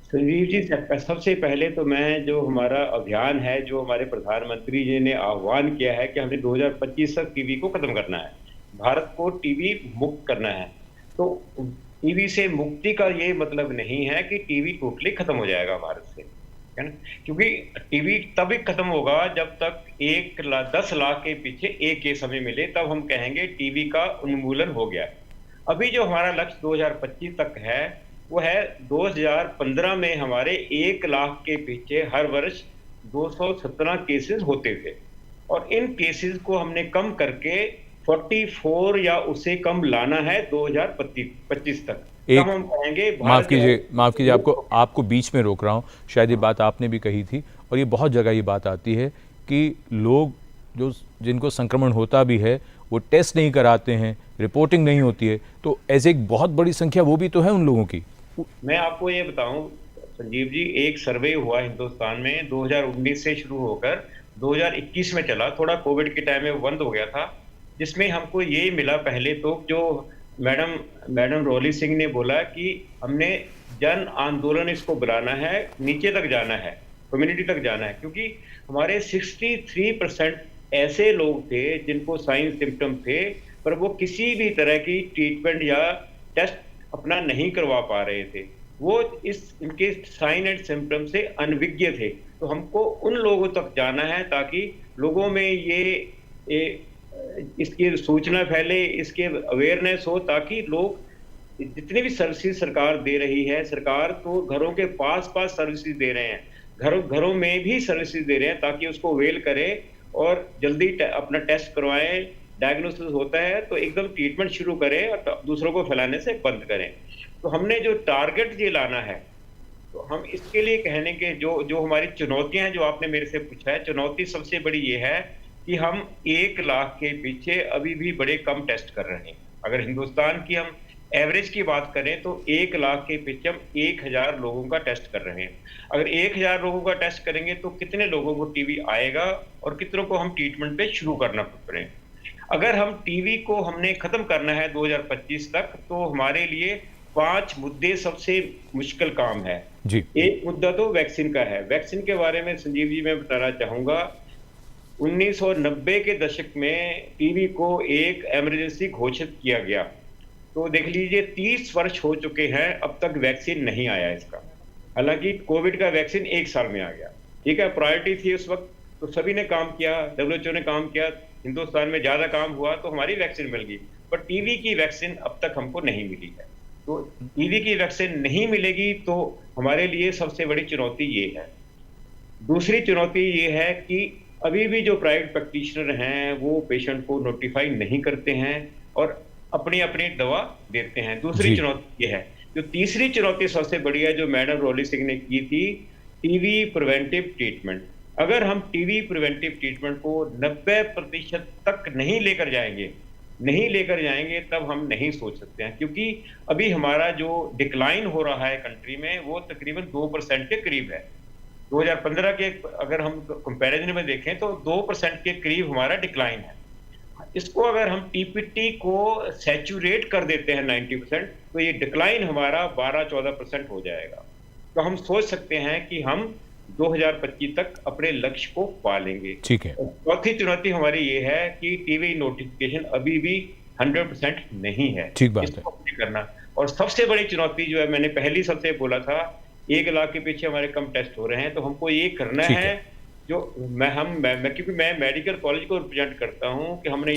[SPEAKER 4] संजीव जी, सबसे पहले तो मैं जो हमारा अभियान है, जो हमारे प्रधानमंत्री जी ने आह्वान किया है कि हमें 2025 तक टीबी को खत्म करना है, भारत को टीबी मुक्त करना है। तो टीबी से मुक्ति का ये मतलब नहीं है कि टीबी टोटली खत्म हो जाएगा भारत से, है ना, क्योंकि टीबी तभी खत्म होगा जब तक 10 लाख के पीछे एक केस हमें मिले, तब हम कहेंगे टीबी का उन्मूलन हो गया। अभी जो हमारा लक्ष्य 2025 तक है वो है 2015 में हमारे 1 लाख के पीछे हर वर्ष 217 केसेस होते थे, और इन केसेस को हमने कम करके 44 या उससे कम लाना है 2025 तक। तब हम कहेंगे
[SPEAKER 1] माफ कीजिए, आपको बीच में रोक रहा हूँ। शायद ये बात आपने भी कही थी और ये बहुत जगह ये बात आती है कि लोग जिनको संक्रमण होता भी है वो टेस्ट नहीं कराते हैं, रिपोर्टिंग नहीं होती है, तो ऐसे एक बहुत बड़ी संख्या वो भी तो है उन लोगों की।
[SPEAKER 4] मैं आपको ये बताऊं संजीव जी, एक सर्वे हुआ हिंदुस्तान में 2019 से शुरू होकर 2021 में चला, थोड़ा कोविड के टाइम में बंद हो गया था, जिसमें हमको ये मिला पहले तो जो मैडम रोली सिंह ने बोला कि हमने जन आंदोलन इसको बुलाना है, नीचे तक जाना है, कम्युनिटी तक जाना है, क्योंकि हमारे 63% ऐसे लोग थे जिनको साइन सिम्टम थे पर वो किसी भी तरह की ट्रीटमेंट या टेस्ट अपना नहीं करवा पा रहे थे, वो इनके साइन एंड सिम्टम से अनभिज्ञ थे। तो हमको उन लोगों तक जाना है ताकि लोगों में इसकी सूचना फैले, इसके अवेयरनेस हो, ताकि लोग जितनी भी सर्विसेज सरकार दे रही है, सरकार तो घरों के पास सर्विसेज दे रहे हैं, घरों में भी सर्विसेज दे रहे हैं, ताकि उसको अवेल करें और जल्दी अपना टेस्ट करवाएं, डायग्नोसिस होता है तो एकदम ट्रीटमेंट शुरू करें और दूसरों को फैलाने से बंद करें। तो हमने जो टारगेट ये लाना है, तो हम इसके लिए कहने के जो हमारी चुनौतियां हैं, जो आपने मेरे से पूछा है, चुनौती सबसे बड़ी ये है कि हम 1 लाख के पीछे अभी भी बड़े कम टेस्ट कर रहे हैं। अगर हिंदुस्तान की हम एवरेज की बात करें तो 1 लाख के पीछे हम 1000 लोगों का टेस्ट कर रहे हैं। अगर 1000 लोगों का टेस्ट करेंगे तो कितने लोगों को टीबी आएगा और कितनों को हम ट्रीटमेंट पे शुरू करना पड़े। अगर हम टीबी को हमने खत्म करना है 2025 तक, तो हमारे लिए 5 मुद्दे सबसे मुश्किल काम है
[SPEAKER 1] जी।
[SPEAKER 4] एक मुद्दा तो वैक्सीन का है। वैक्सीन के बारे में संजीव जी मैं बताना चाहूंगा, 1990 के दशक में टीबी को एक इमरजेंसी घोषित किया गया, तो देख लीजिए 30 वर्ष हो चुके हैं, अब तक वैक्सीन नहीं आया इसका। हालांकि कोविड का वैक्सीन 1 साल में आ गया, ठीक है, प्रायोरिटी थी उस वक्त, तो सभी ने काम किया, WHO ने काम किया, हिंदुस्तान में ज्यादा काम हुआ तो हमारी वैक्सीन मिल गई, पर टीबी की वैक्सीन अब तक हमको नहीं मिली है। तो टीबी की वैक्सीन नहीं मिलेगी तो हमारे लिए सबसे बड़ी चुनौती ये है। दूसरी चुनौती ये है कि अभी भी जो प्राइवेट प्रैक्टिशनर हैं वो पेशेंट को नोटिफाई नहीं करते हैं और अपनी अपनी दवा देते हैं। दूसरी चुनौती ये है। जो तीसरी चुनौती सबसे बड़ी है, जो मैडम रोली सिंह ने की थी, टीबी प्रिवेंटिव ट्रीटमेंट। अगर हम टीबी प्रिवेंटिव ट्रीटमेंट को 90% तक नहीं लेकर जाएंगे तब हम नहीं सोच सकते हैं, क्योंकि अभी हमारा जो डिक्लाइन हो रहा है कंट्री में वो तकरीबन 2% के करीब है। 2015 के अगर हम कंपैरिजन में देखें तो 2% के करीब हमारा डिक्लाइन है। इसको अगर हम टीपीटी को सैचुरेट कर देते हैं 90%, तो ये डिक्लाइन हमारा 12-14% हो जाएगा। तो हम सोच सकते हैं कि हम 2025 तक अपने लक्ष्य को पा लेंगे।
[SPEAKER 1] ठीक है।
[SPEAKER 4] चौथी चुनौती हमारी ये है कि टीबी नोटिफिकेशन अभी भी 100% नहीं है,
[SPEAKER 1] ठीक बात
[SPEAKER 4] इसको करना। और सबसे बड़ी चुनौती जो है, मैंने पहली सबसे बोला था, 1 लाख के पीछे हमारे कम टेस्ट हो रहे हैं, तो हमको ये करना है जो क्योंकि मैं मेडिकल कॉलेज को रिप्रेजेंट करता हूं कि हमने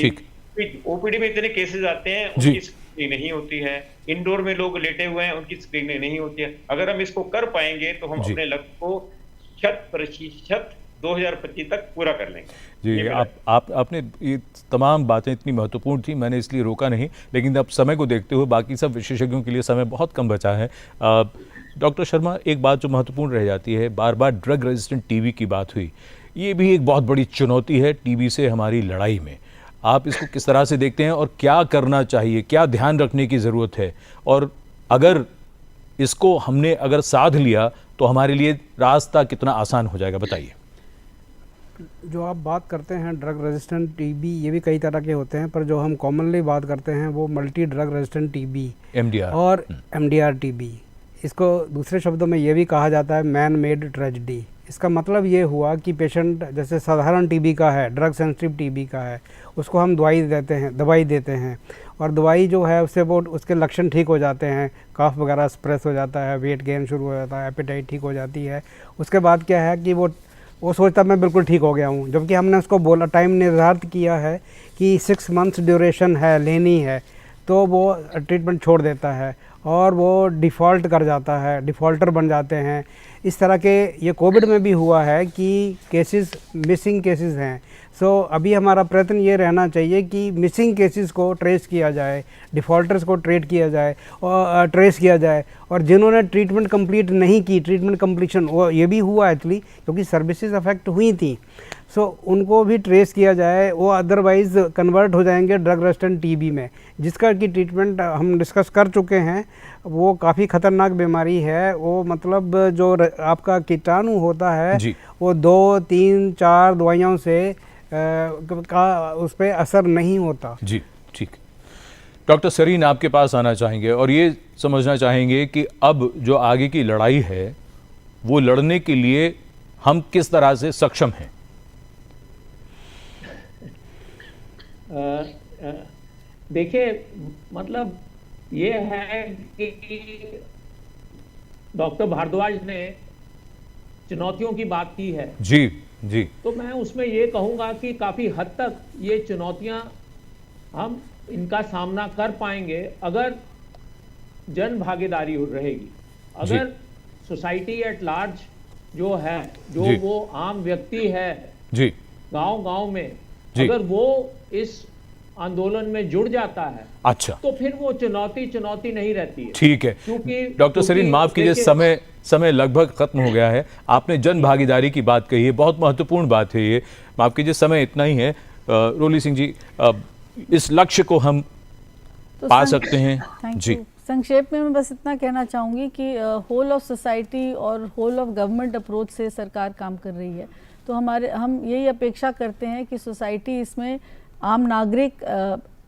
[SPEAKER 4] ओपीडी में इतने केसेस आते हैं, उनकी स्क्रीनिंग नहीं होती है, इंडोर में लोग लेटे हुए हैं, उनकी स्क्रीनिंग नहीं होती है। अगर हम इसको कर पाएंगे तो हम अपने लक्ष्य को 100% 2025 तक पूरा कर लेंगे।
[SPEAKER 1] जी, आपने ये तमाम बातें इतनी महत्वपूर्ण थी, मैंने इसलिए रोका नहीं, लेकिन अब समय को देखते हुए बाकी सब विशेषज्ञों के लिए समय बहुत कम बचा है। डॉक्टर शर्मा, एक बात जो महत्वपूर्ण रह जाती है, बार बार ड्रग रेजिस्टेंट टीबी की बात हुई, ये भी एक बहुत बड़ी चुनौती है टीबी से हमारी लड़ाई में। आप इसको किस तरह से देखते हैं और क्या करना चाहिए, क्या ध्यान रखने की ज़रूरत है, और अगर इसको हमने अगर साध लिया तो हमारे लिए रास्ता कितना आसान हो जाएगा, बताइए।
[SPEAKER 2] जो आप बात करते हैं ड्रग रेजिस्टेंट टीबी, ये भी कई तरह के होते हैं, पर जो हम कॉमनली बात करते हैं वो multi drug resistant TB
[SPEAKER 1] MDR
[SPEAKER 2] और MDR टीबी। इसको दूसरे शब्दों में ये भी कहा जाता है मैन मेड ट्रेजेडी। इसका मतलब ये हुआ कि पेशेंट जैसे साधारण टीबी का है, ड्रग सेंसिटिव टीबी का है, उसको हम दवाई देते हैं और दवाई जो है उससे वो उसके लक्षण ठीक हो जाते हैं, काफ वगैरह स्प्रेस हो जाता है, वेट गेन शुरू हो जाता है, एपेटाइट ठीक हो जाती है। उसके बाद क्या है कि वो सोचता मैं बिल्कुल ठीक हो गया हूँ, जबकि हमने उसको बोला, टाइम निर्धारित किया है कि 6 मंथ्स ड्यूरेशन है, लेनी है, तो वो ट्रीटमेंट छोड़ देता है और वो डिफ़ॉल्ट कर जाता है, डिफ़ॉल्टर बन जाते हैं। इस तरह के ये कोविड में भी हुआ है कि केसेस मिसिंग केसेस हैं। सो अभी हमारा प्रयत्न ये रहना चाहिए कि मिसिंग केसेस को ट्रेस किया जाए, डिफ़ॉल्टर्स को ट्रेस किया जाए और जिन्होंने ट्रीटमेंट कंप्लीट नहीं की, ट्रीटमेंट कंप्लीशन वो ये भी हुआ एक्चुअली, क्योंकि सर्विसेज अफेक्ट हुई थी, सो उनको भी ट्रेस किया जाए। वो अदरवाइज़ कन्वर्ट हो जाएंगे ड्रग रेजिस्टेंट टीबी में, जिसका कि ट्रीटमेंट हम डिस्कस कर चुके हैं। वो काफ़ी ख़तरनाक बीमारी है। वो मतलब जो आपका कीटाणु होता है वो 2, 3, 4 दवाइयों से उस पर असर नहीं होता।
[SPEAKER 1] जी, ठीक। डॉक्टर सरीन, आपके पास आना चाहेंगे और ये समझना चाहेंगे कि अब जो आगे की लड़ाई है वो लड़ने के लिए हम किस तरह से सक्षम हैं।
[SPEAKER 3] देखिए, मतलब ये है कि डॉक्टर भारद्वाज ने चुनौतियों की बात की है।
[SPEAKER 1] जी जी।
[SPEAKER 3] तो मैं उसमें ये कहूंगा कि काफी हद तक ये चुनौतियां हम इनका सामना कर पाएंगे अगर जन भागीदारी रहेगी, अगर सोसाइटी एट लार्ज जो है, जो वो आम व्यक्ति है
[SPEAKER 1] जी
[SPEAKER 3] गांव-गांव में, अगर वो इस आंदोलन में जुड़ जाता है,
[SPEAKER 1] अच्छा,
[SPEAKER 3] तो फिर वो चुनौती नहीं रहती है।
[SPEAKER 1] ठीक है।
[SPEAKER 3] क्योंकि
[SPEAKER 1] डॉक्टर सरीन माफ कीजिए, समय लगभग खत्म हो गया है। आपने जन भागीदारी की बात कही है, बहुत महत्वपूर्ण बात है ये। माफ कीजिए, समय इतना ही है। रोली सिंह जी, इस लक्ष्य को हम पा सकते हैं जी?
[SPEAKER 5] संक्षेप में मैं बस इतना कहना चाहूँगी कि होल ऑफ सोसाइटी और होल ऑफ गवर्नमेंट अप्रोच से सरकार काम कर रही है। तो हम यही अपेक्षा करते हैं कि सोसाइटी इसमें आम नागरिक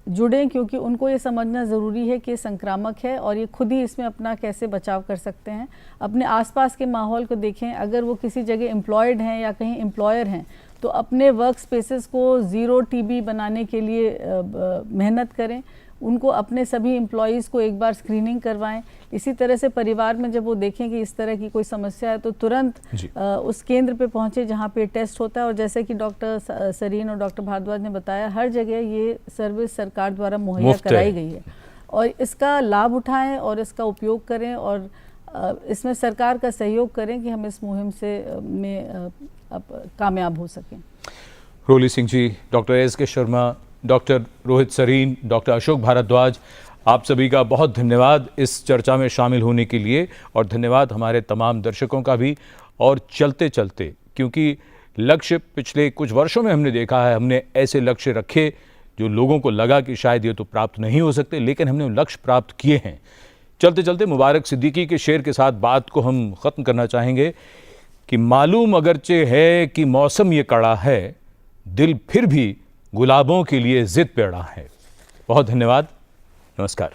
[SPEAKER 5] जुड़ें, क्योंकि उनको ये समझना ज़रूरी है कि ये संक्रामक है और ये खुद ही इसमें अपना कैसे बचाव कर सकते हैं। अपने आसपास के माहौल को देखें, अगर वो किसी जगह एम्प्लॉयड हैं या कहीं एम्प्लॉयर हैं तो अपने वर्क स्पेसेस को ज़ीरो टीबी बनाने के लिए मेहनत करें। उनको अपने सभी एम्प्लॉयज़ को एक बार स्क्रीनिंग करवाएं। इसी तरह से परिवार में जब वो देखें कि इस तरह की कोई समस्या है तो तुरंत उस केंद्र पे पहुंचे जहां पे टेस्ट होता है। और जैसे कि डॉक्टर सरीन और डॉक्टर भारद्वाज ने बताया, हर जगह ये सर्विस सरकार द्वारा मुहैया कराई गई है और इसका लाभ उठाएं और इसका उपयोग करें और इसमें सरकार का सहयोग करें कि हम इस मुहिम से कामयाब हो सकें।
[SPEAKER 1] Roli Singh ji, doctor S K. Sharma, doctor Rohit Sareen, doctor Ashok Bhardwaj, आप सभी का बहुत धन्यवाद इस चर्चा में शामिल होने के लिए और धन्यवाद हमारे तमाम दर्शकों का भी। और चलते चलते, क्योंकि लक्ष्य पिछले कुछ वर्षों में हमने देखा है, हमने ऐसे लक्ष्य रखे जो लोगों को लगा कि शायद ये तो प्राप्त नहीं हो सकते, लेकिन हमने लक्ष्य प्राप्त किए हैं। चलते चलते मुबारक सिद्दीकी के शेर के साथ बात को हम ख़त्म करना चाहेंगे कि मालूम अगरचे है कि मौसम ये कड़ा है, दिल फिर भी गुलाबों के लिए जिद पे अड़ा है। बहुत धन्यवाद, नमस्कार।